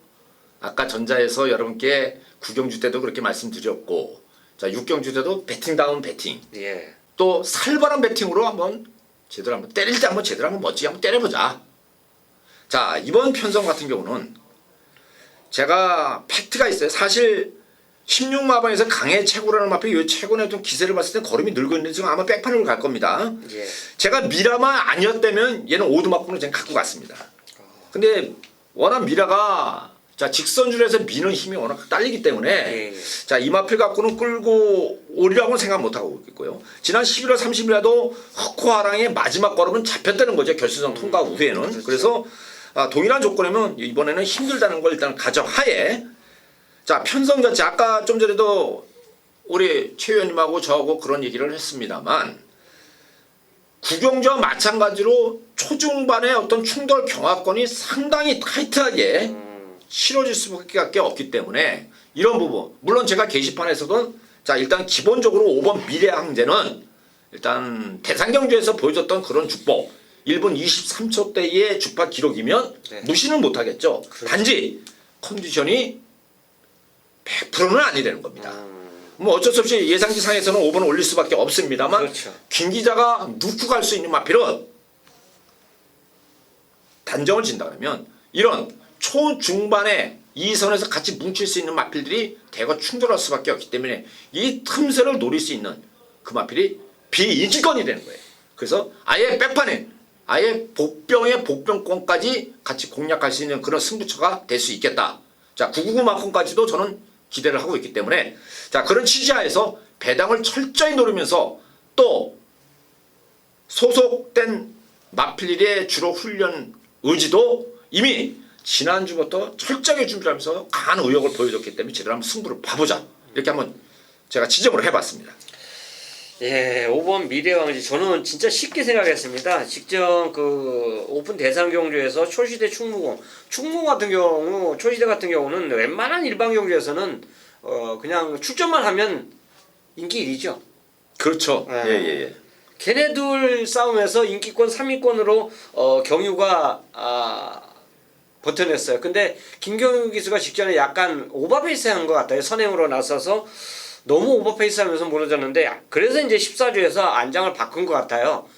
아까 전자에서 여러분께 9경주 때도 그렇게 말씀드렸고, 자 6경주 때도 배팅다운 배팅, 예. 또 살벌한 배팅으로 한번 제대로 한번 때릴 때 한번 제대로 한번 멋지게 한번 때려보자. 자 이번 편성 같은 경우는 제가 팩트가 있어요. 사실 16마번에서 강해 최고라는 마필이 이 최고의 좀 기세를 봤을 때 걸음이 늘고 있는데 지금 아마 백판으로 갈 겁니다. 예. 제가 미라만 아니었다면 얘는 오두막군을 제가 갖고 갔습니다. 근데 워낙 미라가 자 직선줄에서 미는 힘이 워낙 딸리기 때문에 예. 자 이 마필 갖고는 끌고 오리라고는 생각 못하고 있고요. 지난 11월 30일에도 허코하랑의 마지막 걸음은 잡혔다는 거죠. 결승전 통과 후에는. 그렇죠. 그래서 동일한 조건이면 이번에는 힘들다는 걸 일단 가정하에 자 편성 자체 아까 좀 전에도 우리 최 의원님하고 저하고 그런 얘기를 했습니다만 구경주와 마찬가지로 초중반의 어떤 충돌 경합권이 상당히 타이트하게 치러질 수밖에 없기 때문에 이런 부분 물론 제가 게시판에서도 자 일단 기본적으로 5번 미래항제는 일단 대상경주에서 보여줬던 그런 주법 1분 23초대의 주파 기록이면 네. 무시는 못하겠죠. 그렇죠. 단지 컨디션이 100%는 아니라는 겁니다. 뭐 어쩔 수 없이 예상지상에서는 5번을 올릴 수밖에 없습니다만 그렇죠. 김 기자가 눕고 갈 수 있는 마필은 단정을 진다 그러면 이런 초중반에 이 선에서 같이 뭉칠 수 있는 마필들이 대거 충돌할 수밖에 없기 때문에 이 틈새를 노릴 수 있는 그 마필이 비인기권이 되는 거예요. 그래서 아예 백판에 아예 복병의 복병권까지 같이 공략할 수 있는 그런 승부처가 될 수 있겠다. 자 999만권까지도 저는 기대를 하고 있기 때문에 자 그런 취지하에서 배당을 철저히 노리면서 또 소속된 마필들의 주로 훈련 의지도 이미 지난주부터 철저하게 준비하면서 강한 의욕을 보여줬기 때문에 제대로 한번 승부를 봐보자 이렇게 한번 제가 지적을 해봤습니다. 예, 5번 미래왕지 저는 진짜 쉽게 생각했습니다. 직전 그 오픈 대상 경주에서 초시대 충무 같은 경우 초시대 같은 경우는 웬만한 일반 경주에서는 그냥 출전만 하면 인기 1위죠. 그렇죠. 예. 예예예. 걔네들 싸움에서 인기권 3위권으로 경유가 버텨냈어요. 근데 김경유 기수가 직전에 약간 오버페이스한 것 같아요. 선행으로 나서서 너무 오버페이스하면서 무너졌는데 그래서 이제 14주에서 안장을 바꾼 것 같아요.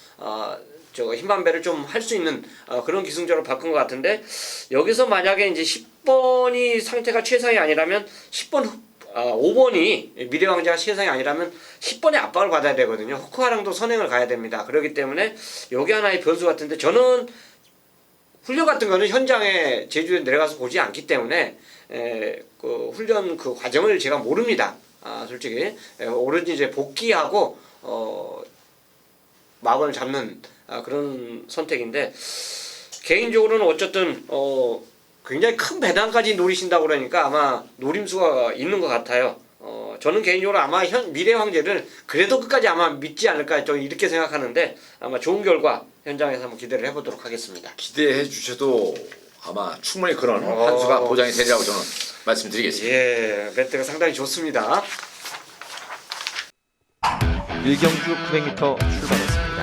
저 힘반배를 좀 할 수 있는 그런 기승적으로 바꾼 것 같은데 여기서 만약에 이제 10번이 상태가 최상이 아니라면 5번이 미래왕자가 최상이 아니라면 10번의 압박을 받아야 되거든요. 호크하랑도 선행을 가야 됩니다. 그렇기 때문에 여기 하나의 변수 같은데 저는 훈련 같은 거는 현장에 제주에 내려가서 보지 않기 때문에 그 훈련 그 과정을 제가 모릅니다. 솔직히 오로지 이제 복귀하고 마번을 잡는 그런 선택인데 개인적으로는 어쨌든 굉장히 큰 배당까지 노리신다고 그러니까 아마 노림수가 있는 것 같아요. 저는 개인적으로 아마 미래 황제를 그래도 끝까지 아마 믿지 않을까 좀 이렇게 생각하는데 아마 좋은 결과 현장에서 한번 기대를 해보도록 하겠습니다. 기대해 주셔도 아마 충분히 그런 한 수가 보장이 되리라고 저는 말씀드리겠습니다. 예, 배트가 상당히 좋습니다. 1경주 900m 출발했습니다.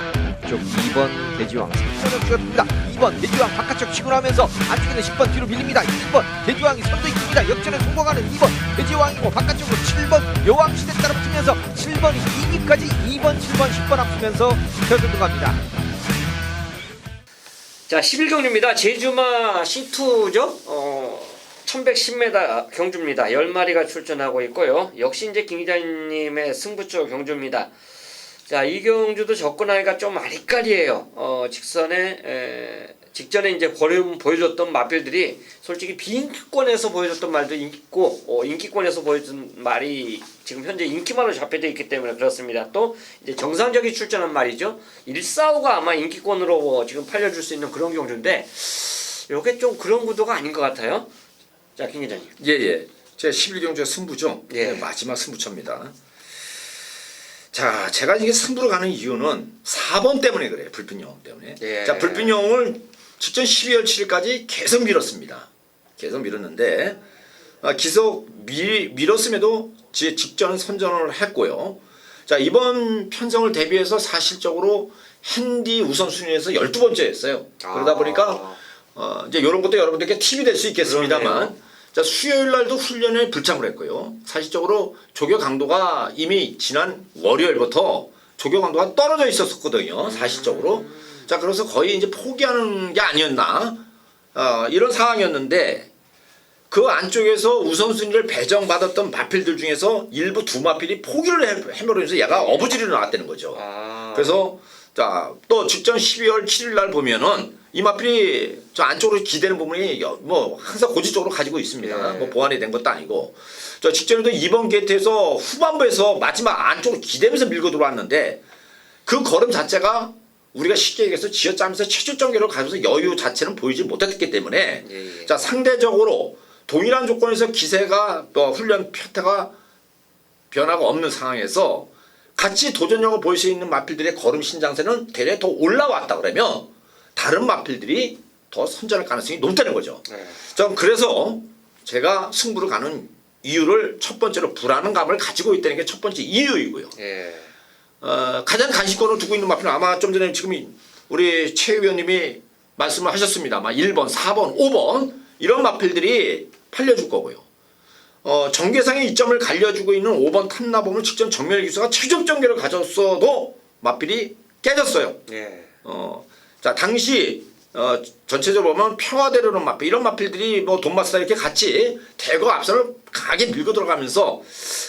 이쪽 2번 대지왕 3번을 뛰었습니다. 2번 대지왕 바깥쪽 치고 나면서 안쪽에는 10번 뒤로 밀립니다. 2번 대지왕이 선두 이깁니다. 역전에 성공하는 2번 대지왕이고 바깥쪽으로 7번 여왕시대 따라붙으면서 7번이 2위까지 2번, 7번, 10번 앞서면서 결승으로 갑니다. 자, 11경주입니다. 제주마 C2죠. 1110m 경주입니다. 10마리가 출전하고 있고요. 역시 이제 김 기자님의 승부처 경주입니다. 자, 이경주도 접근하기가 좀 아리까리해요. 직전에 이제 보여줬던 마필들이 솔직히 비인기권에서 보여줬던 말도 있고 인기권에서 보여준 말이 지금 현재 인기만으로 잡혀져 있기 때문에 그렇습니다. 또 이제 정상적인 출전한 말이죠. 145가 아마 인기권으로 지금 팔려줄 수 있는 그런 경주인데 요게 좀 그런 구도가 아닌 것 같아요. 자, 김 기자님. 예. 제 11경주 승부죠. 예. 네, 마지막 승부처입니다. 자, 제가 이게 승부로 가는 이유는 4번 때문에 그래요. 불핀영 때문에. 예. 자, 불핀영을 직전 12월 7일까지 계속 밀었습니다. 계속 밀었는데 계속 밀었음에도 직전 선전을 했고요. 자, 이번 편성을 대비해서 사실적으로 핸디 우선순위에서 12번째였어요. 그러다 보니까 이제 이런 것도 여러분들께 팁이 될 수 있겠습니다만 그러네요. 자, 수요일 날도 훈련에 불참을 했고요. 사실적으로 조교 강도가 이미 지난 월요일부터 조교 강도가 떨어져 있었거든요. 사실적으로. 자, 그래서 거의 이제 포기하는 게 아니었나 이런 상황이었는데 그 안쪽에서 우선순위를 배정받았던 마필들 중에서 일부 두 마필이 포기를 해버리면서 얘가 어부지리로 나왔다는 거죠. 그래서 자, 또 직전 12월 7일 날 보면은 이 마필이 저 안쪽으로 기대는 부분이 뭐 항상 고지적으로 가지고 있습니다. 예. 뭐 보완이 된 것도 아니고 저 직전에도 이번 게이트에서 후반부에서 마지막 안쪽으로 기대면서 밀고 들어왔는데 그 걸음 자체가 우리가 쉽게 얘기해서 쥐어짜면서 최초 전개로 가면서 여유 자체는 보이지 못했기 때문에 예. 자, 상대적으로 동일한 조건에서 기세가 또 훈련 편태가 변화가 없는 상황에서 같이 도전력을 보일 수 있는 마필들의 걸음 신장세는 대략 더 올라왔다 그러면 다른 마필들이 더 선전할 가능성이 높다는 거죠. 네. 전 그래서 제가 승부를 가는 이유를 첫 번째로 불안한 감을 가지고 있다는 게 첫 번째 이유이고요. 예. 가장 간식권을 두고 있는 마필은 아마 좀 전에 지금 우리 최 의원님이 말씀을 하셨습니다. 아마 1번, 4번, 5번 이런 마필들이 팔려줄 거고요. 전개상의 이점을 갈려주고 있는 5번 탐나범을 직전 정멸 기수가 최종 전개를 가졌어도 마필이 깨졌어요. 예. 자, 당시 전체적으로 보면 평화대로는 마필 이런 마필들이 뭐 돈마스다 이렇게 같이 대거 앞선을 강하게 밀고 들어가면서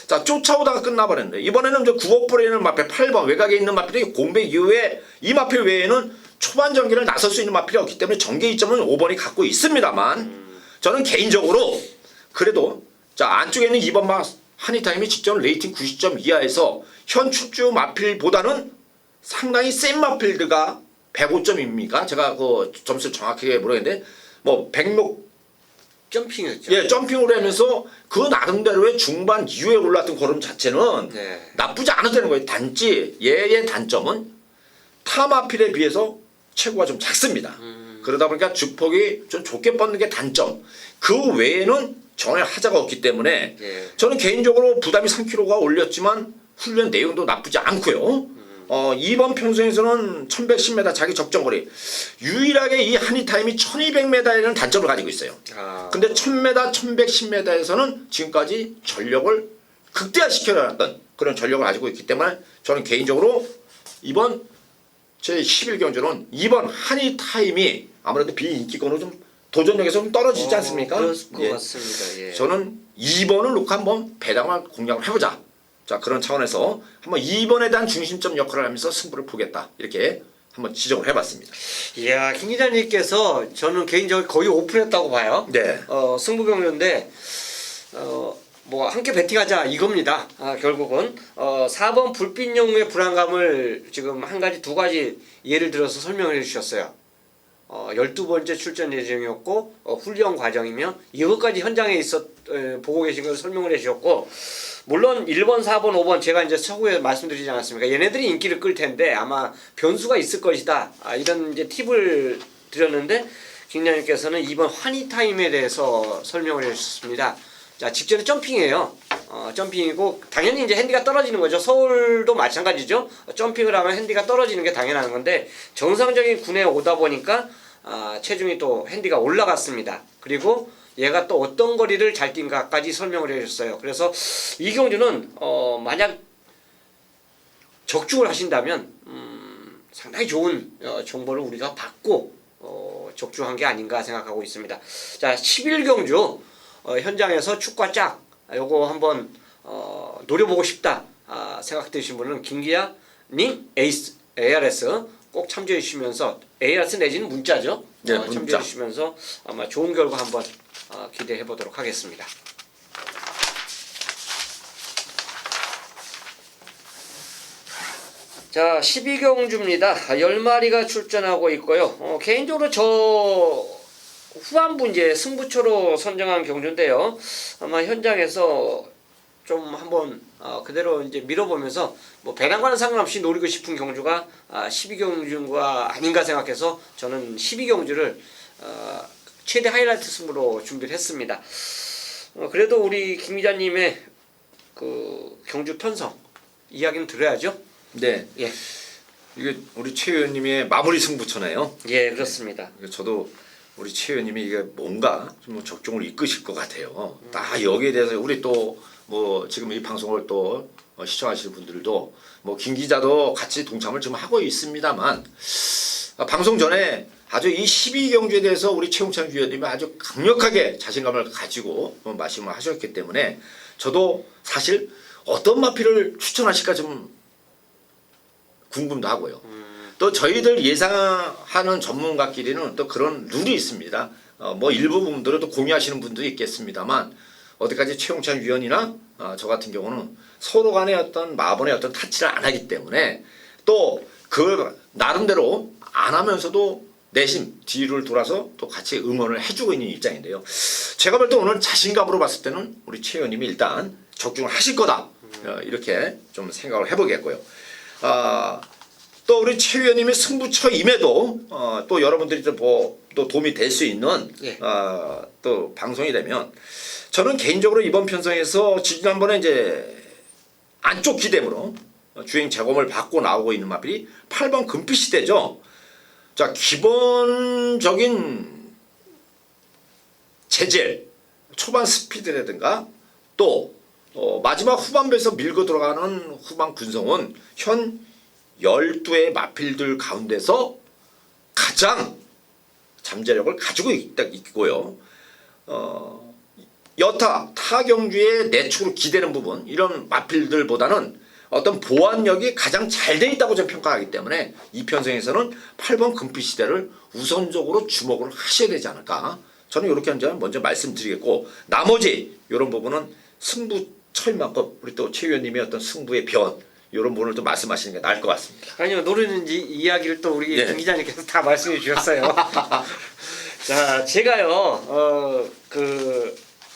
자, 쫓아오다가 끝나버렸는데 이번에는 이제 9억 불에 있는 마필 8번 외곽에 있는 마필이 공백 이후에 이 마필 외에는 초반 전개를 나설 수 있는 마필이 없기 때문에 전개 이점은 5번이 갖고 있습니다만 저는 개인적으로 그래도 자, 안쪽에 있는 2번 한이타임이 직전 레이팅 90점 이하에서 현 출주 마필보다는 상당히 센 마필드가 105점입니까? 제가 그 점수를 정확하게 모르겠는데 뭐 백록 점핑이었죠. 예, 점핑을 하면서 그 나름대로의 중반 이후에 올랐던 걸음 자체는 네. 나쁘지 않았다는 거예요. 단지 얘의 단점은 타 마필에 비해서 체구가 좀 작습니다. 그러다 보니까 주폭이 좀 좋게 뻗는 게 단점. 그 외에는 전혀 하자가 없기 때문에 예. 저는 개인적으로 부담이 3kg가 올렸지만 훈련 내용도 나쁘지 않고요. 2번 편성에서는 1110m 자기 적정거리 유일하게 이 한이타임이 1200m에는 단점을 가지고 있어요. 근데 1000m, 1110m에서는 지금까지 전력을 극대화시켜놨던 그런 전력을 가지고 있기 때문에 저는 개인적으로 이번 제 11경주는 이번 한이타임이 아무래도 비인기권으로 좀 도전력에서 좀 떨어지지 않습니까? 그럴 것 예. 같습니다. 예. 저는 2번을 놓고 한번 배당을 공략을 해보자. 자, 그런 차원에서 한번 2번에 대한 중심점 역할을 하면서 승부를 보겠다. 이렇게 한번 지정을 해봤습니다. 이야, 김 기자님께서 저는 개인적으로 거의 오픈했다고 봐요. 네. 승부경주인데 뭐 함께 베팅하자 이겁니다. 결국은 4번 불빛 영웅의 불안감을 지금 두 가지 예를 들어서 설명을 해주셨어요. 12번째 출전 예정이었고 훈련 과정이며 이것까지 현장에 보고 계신 걸 설명을 해주셨고 물론 1번, 4번, 5번 제가 이제 서구에 말씀드리지 않았습니까? 얘네들이 인기를 끌 텐데 아마 변수가 있을 것이다. 이런 이제 팁을 드렸는데 김장님께서는 2번 환희타임에 대해서 설명을 해주셨습니다. 자, 직전에 점핑이에요. 점핑이고 당연히 이제 핸디가 떨어지는 거죠. 서울도 마찬가지죠. 점핑을 하면 핸디가 떨어지는 게 당연한 건데 정상적인 군에 오다 보니까 체중이 또 핸디가 올라갔습니다. 그리고 얘가 또 어떤 거리를 잘 뛴가까지 설명을 해주셨어요. 그래서 이경주는 만약 적중을 하신다면 상당히 좋은 정보를 우리가 받고 적중한 게 아닌가 생각하고 있습니다. 자, 11경주 현장에서 축과 짝 요거 한번 노려보고 싶다 생각되신 분은 김기아 ARS 꼭 참조해 주시면서 ARS 내지는 문자죠. 네, 문자. 참조해 주시면서 아마 좋은 결과 한번 기대해 보도록 하겠습니다. 자, 12경주입니다. 10마리가 출전하고 있고요. 개인적으로 저 후반부 이제 승부처로 선정한 경주인데요. 아마 현장에서 좀 한번 그대로 이제 밀어보면서 뭐 배당과는 상관없이 노리고 싶은 경주가 12경주가 아닌가 생각해서 저는 12경주를 최대 하이라이트 승부로 준비를 했습니다. 그래도 우리 김 기자님의 그 경주 편성 이야기는 들어야죠. 네. 예. 이게 우리 최 의원님의 마무리 승부처네요. 예, 그렇습니다. 저도 우리 최 의원님이 이게 뭔가 좀 적중을 이끄실 것 같아요. 딱 여기에 대해서 우리 또 뭐 지금 이 방송을 또 시청하시는 분들도 뭐 김 기자도 같이 동참을 좀 하고 있습니다만 방송 전에 아주 이 12경주에 대해서 우리 최홍찬 위원님이 아주 강력하게 자신감을 가지고 말씀을 하셨기 때문에 저도 사실 어떤 마필을 추천하실까 좀 궁금도 하고요. 또 저희들 예상하는 전문가끼리는 또 그런 룰이 있습니다. 뭐 일부 부분들은 또 공유하시는 분도 있겠습니다만 어디까지 최홍찬 위원이나 저 같은 경우는 서로 간의 어떤 마번의 어떤 타치를 안 하기 때문에 또 그 나름대로 안 하면서도 내심 뒤를 돌아서 또 같이 응원을 해주고 있는 입장인데요. 제가 볼 때 오늘 자신감으로 봤을 때는 우리 최 의원님이 일단 적중을 하실 거다. 이렇게 좀 생각을 해보겠고요. 또 우리 최 의원님의 승부처임에도 또 여러분들이 또 도움이 될 수 있는 예. 또 방송이 되면 저는 개인적으로 이번 편성에서 지난번에 이제 안쪽 기대으로 주행 재검을 받고 나오고 있는 마필이 8번 금빛시대죠. 자, 기본적인 재질, 초반 스피드라든가 또 마지막 후반부에서 밀고 들어가는 후반 군성은 현 12의 마필들 가운데서 가장 잠재력을 가지고 있고요. 여타 타 경주의 내축으로 기대는 부분 이런 마필들보다는 어떤 보완력이 가장 잘 돼 있다고 저는 평가하기 때문에 이 편성에서는 8번 금빛시대를 우선적으로 주목을 하셔야 되지 않을까. 저는 이렇게 먼저 말씀드리겠고 나머지 이런 부분은 승부처인 만큼 우리 또 최 의원님의 어떤 승부의 변 이런 부분을 또 말씀하시는 게 나을 것 같습니다. 아니요, 노리는 이야기를 또 우리 예. 김 기자님께서 다 말씀해 주셨어요. 자, 제가요,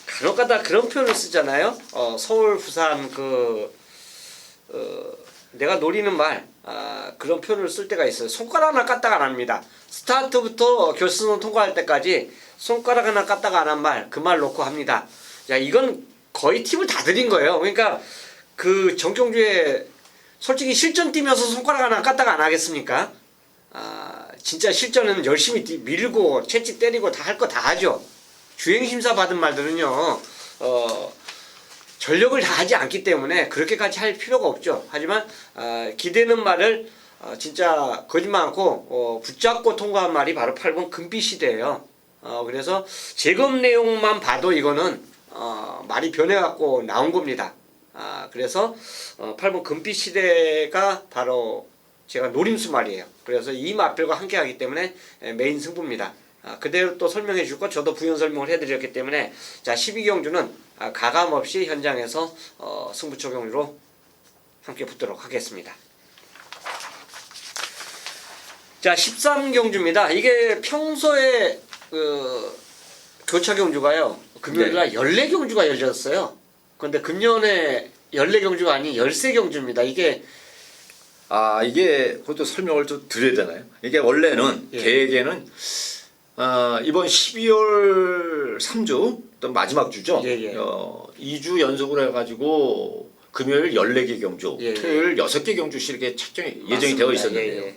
간혹가다 그런 표현을 쓰잖아요. 서울, 부산 내가 노리는 말 그런 표현을 쓸 때가 있어요. 손가락 하나 까딱 안 합니다. 스타트부터 결승선 통과할 때까지 손가락 하나 까딱 안 한 말 그 말 놓고 합니다. 자, 이건 거의 팁을 다 드린 거예요. 그러니까 그 정경주에 솔직히 실전 뛰면서 손가락 하나 까딱 안 하겠습니까? 진짜 실전은 열심히 밀고 채찍 때리고 다 할 거 다 하죠. 주행심사 받은 말들은요. 전력을 다하지 않기 때문에 그렇게까지 할 필요가 없죠. 하지만 기대는 말을 진짜 거짓말 않고 붙잡고 통과한 말이 바로 8번 금빛시대예요. 그래서 재검 내용만 봐도 이거는 말이 변해갖고 나온 겁니다. 그래서 8번 금빛시대가 바로 제가 노림수 말이에요. 그래서 이 마필과 함께하기 때문에 메인 승부입니다. 그대로 또 설명해 줄 거 저도 부연 설명을 해드렸기 때문에 자 12경주는 가감없이 현장에서 승부처 경주로 함께 붙도록 하겠습니다. 자 13경주입니다. 이게 평소에 교차 경주가요 금요일날 14경주가 열렸어요. 그런데 금년에 14경주가 아닌 13경주입니다. 이게 그것도 설명을 좀 드려야 되나요? 이게 원래는 예. 계획에는 이번 12월 3주 또 마지막 주죠. 예. 2주 연속으로 해가지고 금요일 14개 경주, 예. 토요일 6개 경주씩 이렇게 예정이 되어 있었는데요. 예.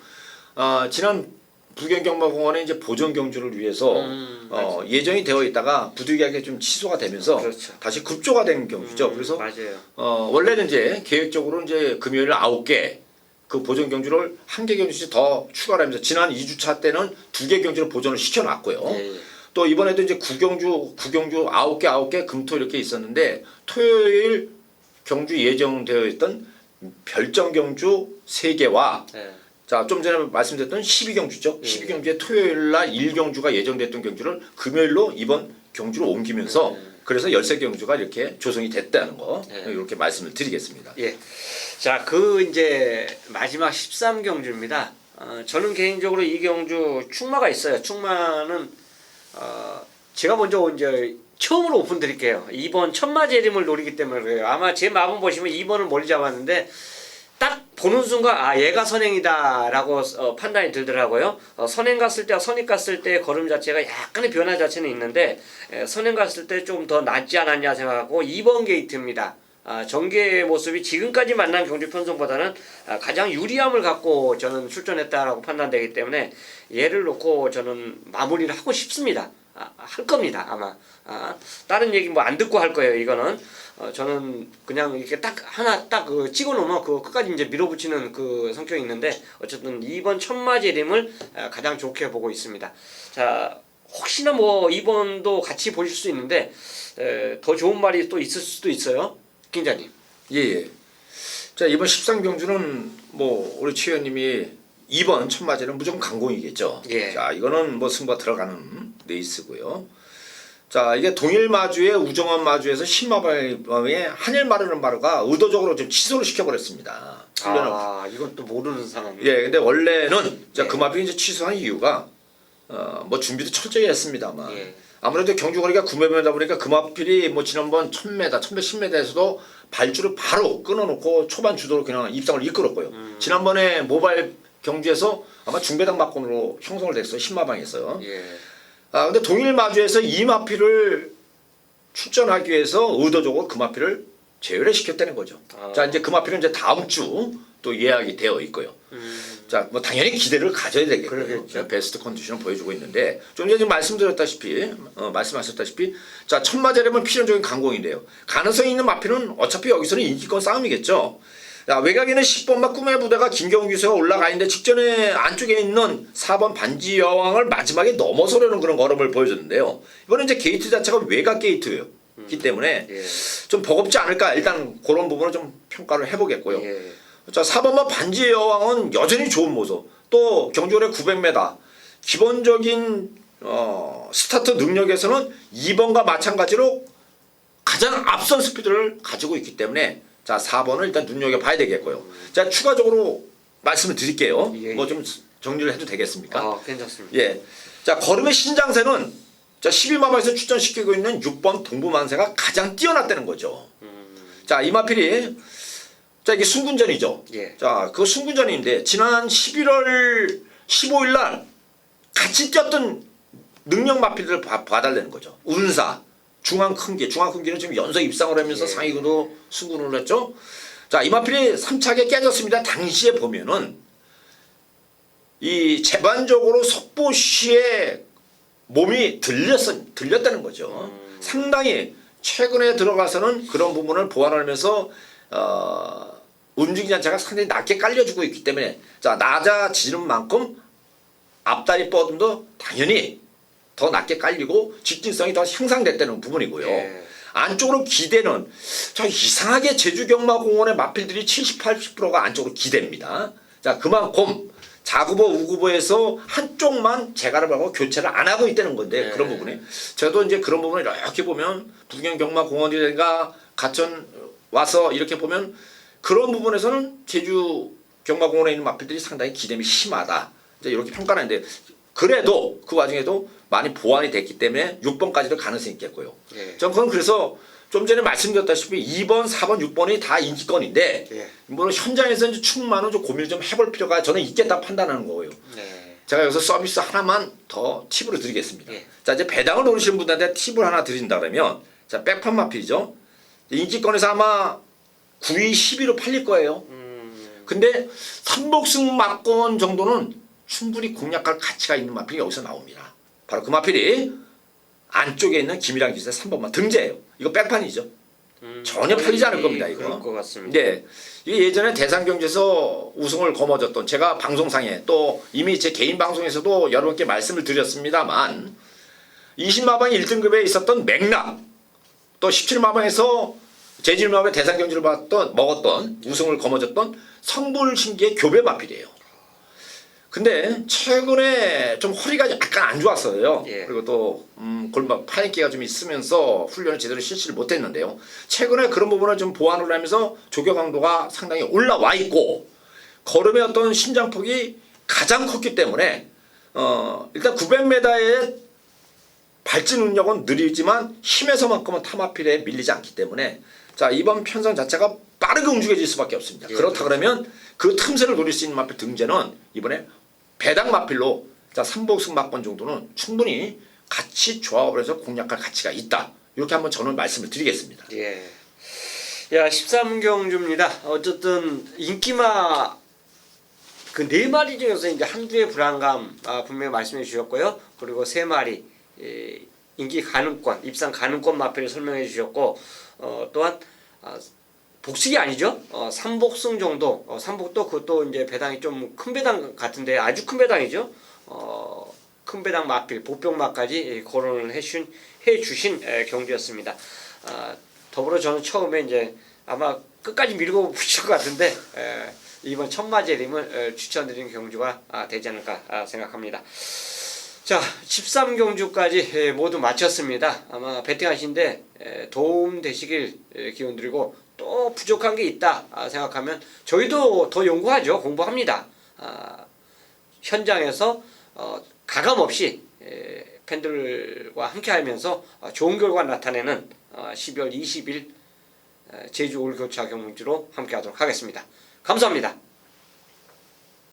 지난 불경경마공원의 이제 보존 경주를 위해서 예정이 되어 있다가 부득이하게 좀 취소가 되면서 그렇죠. 다시 급조가 된 경주죠. 그래서 맞아요. 원래는 이제 계획적으로 이제 금요일 9개 그 보존 경주를 1개 경주씩 더 추가를 하면서 지난 2주차 때는 2개 경주를 보존을 시켜놨고요. 예. 또 이번에도 이제 9경주 9개 금토 이렇게 있었는데 토요일 경주 예정되어 있던 별정 경주 3개와 네. 자, 좀 전에 말씀드렸던 12경주죠. 예. 12경주에 토요일 날 1경주가 예정됐던 경주를 금요일로 이번 경주로 옮기면서 그래서 13경주가 이렇게 조성이 됐다는 거 예. 이렇게 말씀을 드리겠습니다. 예. 자, 그 이제 마지막 13경주입니다. 저는 개인적으로 이 경주 충마가 있어요. 충마는 제가 먼저 이제 처음으로 오픈 드릴게요. 2번 천마재림을 노리기 때문에 그래요. 아마 제 마음 보시면 2번을 멀리 잡았는데 딱 보는 순간 얘가 선행이다라고 판단이 들더라고요. 선행 갔을 때와 선입 갔을 때 걸음 자체가 약간의 변화 자체는 있는데 선행 갔을 때 좀 더 낫지 않았냐 생각하고 2번 게이트입니다. 전개의 모습이 지금까지 만난 경주 편성보다는 가장 유리함을 갖고 저는 출전했다라고 판단되기 때문에 얘를 놓고 저는 마무리를 하고 싶습니다. 할 겁니다 아마. 다른 얘기 뭐 안 듣고 할 거예요. 이거는 저는 그냥 이렇게 딱 하나 딱 찍어 놓으면 그 끝까지 이제 밀어붙이는 그 성격이 있는데 어쨌든 2번 천마재림을 가장 좋게 보고 있습니다. 자, 혹시나 뭐 2번도 같이 보실 수 있는데 더 좋은 말이 또 있을 수도 있어요. 김자님. 예. 자, 이번 13경주는 뭐 우리 최 의원님이 2번 천마재는 무조건 강공이겠죠. 예. 자, 이거는 뭐 승부가 들어가는 레이스고요. 자, 이게 동일 마주의 우정원 마주에서 신마방의 한일 마르는 마루가 의도적으로 좀 취소를 시켜버렸습니다. 이건 또 모르는 상황. 예, 근데 원래는 예. 금화병이 이제 취소한 이유가 뭐 준비도 철저히 했습니다만 예. 아무래도 경주거리가 900m다 보니까 금화필이 뭐 지난번 1000m, 1110m에서도 발주를 바로 끊어놓고 초반 주도로 그냥 입상을 이끌었고요. 지난번에 모바일 경주에서 아마 중배당 막권으로 형성을 됐어요. 신마방에서. 예. 근데 동일 마주에서 이 마필을 출전하기 위해서 의도적으로 그 마필을 제외를 시켰다는 거죠. 자, 이제 그 마필은 이제 다음 주 또 예약이 되어 있고요. 자, 뭐 당연히 기대를 가져야 되겠고요. 그러겠죠. 베스트 컨디션을 보여주고 있는데 좀 전에 지금 말씀하셨다시피 자, 천마재림은 필연적인 강공인데요. 가능성이 있는 마필은 어차피 여기서는 인기권 싸움이겠죠. 자, 외곽에는 10번마 꿈의 부대가 김경훈 기수가 올라가 있는데 직전에 안쪽에 있는 4번 반지 여왕을 마지막에 넘어서려는 그런 걸음을 보여줬는데요. 이번엔 이제 게이트 자체가 외곽 게이트예요. 기 때문에 예. 좀 버겁지 않을까 일단 그런 부분을 좀 평가를 해보겠고요. 예. 자, 4번마 반지 여왕은 여전히 좋은 모습. 또 경주거리 900m 기본적인 스타트 능력에서는 2번과 마찬가지로 가장 앞선 스피드를 가지고 있기 때문에 자, 4번을 일단 눈여겨봐야 되겠고요. 자, 추가적으로 말씀을 드릴게요. 예. 뭐 좀 정리를 해도 되겠습니까? 괜찮습니다. 예. 자, 걸음의 신장세는 자, 12마방에서 출전시키고 있는 6번 동부만세가 가장 뛰어났다는 거죠. 자, 이 마필이 자, 이게 순군전이죠. 예. 자, 그 순군전인데 지난 11월 15일 날 같이 뛰었던 능력 마필들을 봐달라는 거죠. 운사, 중앙큰기는 지금 연속 입상을 하면서 예. 상위구도 승군을 했죠. 자, 이 마필이 3차게 깨졌습니다. 당시에 보면은 이 제반적으로 속보시에 몸이 들렸다는 거죠. 상당히 최근에 들어가서는 그런 부분을 보완하면서 움직임 자체가 상당히 낮게 깔려주고 있기 때문에 자, 낮아지는 만큼 앞다리 뻗음도 당연히 더 낮게 깔리고 직진성이 더 향상됐다는 부분이고요. 예. 안쪽으로 기대는 저 이상하게 제주경마공원의 마필들이 70, 80%가 안쪽으로 기대입니다. 자, 그만큼 자구보 우구보에서 한쪽만 재가를 하고 교체를 안 하고 있다는 건데 그런 부분에 저도 이제 그런 부분을 이렇게 보면 부경경마공원이라든가 가천 와서 이렇게 보면 그런 부분에서는 제주 경마공원에 있는 마필들이 상당히 기대이 심하다. 이제 이렇게 평가를 하는데 그래도 그 와중에도 많이 보완이 됐기 때문에 6번까지도 가능성이 있겠고요. 예. 전 그건 그래서 좀 전에 말씀드렸다시피 2번, 4번, 6번이 다 인기권인데 예. 물론 현장에서 이제 충만은 좀 고민을 좀 해볼 필요가 저는 있겠다 판단하는 거고요. 네. 제가 여기서 서비스 하나만 더 팁으로 드리겠습니다. 예. 자, 이제 배당을 노리시는 분들한테 팁을 하나 드린다 그러면 자, 백판 마필이죠. 인기권에서 아마 9위, 10위로 팔릴 거예요. 근데 삼복승 막권 정도는 충분히 공략할 가치가 있는 마필이 여기서 나옵니다. 바로 그 마필이 안쪽에 있는 김일환 기수의 3번마 등재예요. 이거 백판이죠. 전혀 팔리지 않을 겁니다. 이거. 그럴 것 같습니다. 네. 이게 예전에 대상경주에서 우승을 거머쥐었던 제가 방송상에 또 이미 제 개인 방송에서도 여러분께 말씀을 드렸습니다만 20마방 1등급에 있었던 맥락 또 17마방에서 제주마법의 대상 경주를 먹었던 우승을 거머쥐었던 성불신기의 교배 마필이에요. 근데 최근에 좀 허리가 약간 안 좋았어요. 예. 그리고 또 골반 파인기가 좀 있으면서 훈련을 제대로 실시를 못했는데요. 최근에 그런 부분을 좀 보완을 하면서 조교 강도가 상당히 올라와 있고 걸음의 어떤 신장폭이 가장 컸기 때문에 일단 900m의 발진 능력은 느리지만 힘에서만큼은 타마필에 밀리지 않기 때문에 자 이번 편성 자체가 빠르게 움직여질 수밖에 없습니다. 예, 그렇다 그러면 그 틈새를 노릴 수 있는 마필 등재는 이번에 배당 마필로 자 3복승 막권 정도는 충분히 같이 조합을 해서 공략할 가치가 있다. 이렇게 한번 저는 말씀을 드리겠습니다. 예. 야 13경주입니다. 어쨌든 인기마 그 4마리 중에서 이제 한두의 불안감 분명히 말씀해 주셨고요. 그리고 3마리 인기 가능권, 입상 가능권 마필을 설명해 주셨고 또한 복식이 아니죠. 3복승 정도. 3복도 그것도 이제 배당이 좀 큰 배당 같은데 아주 큰 배당이죠. 큰 배당 마필, 보병마까지 거론을 해주신 경주였습니다. 더불어 저는 처음에 이제 아마 끝까지 밀고 붙일 것 같은데 이번 천마제림을 추천드린 경주가 되지 않을까 생각합니다. 자, 13경주까지 모두 마쳤습니다. 아마 배팅하신데 도움 되시길 기원드리고 또 부족한 게 있다 생각하면 저희도 더 연구하죠. 공부합니다. 현장에서 가감없이 팬들과 함께하면서 좋은 결과 나타내는 12월 20일 제주 올교차 경주로 함께하도록 하겠습니다. 감사합니다.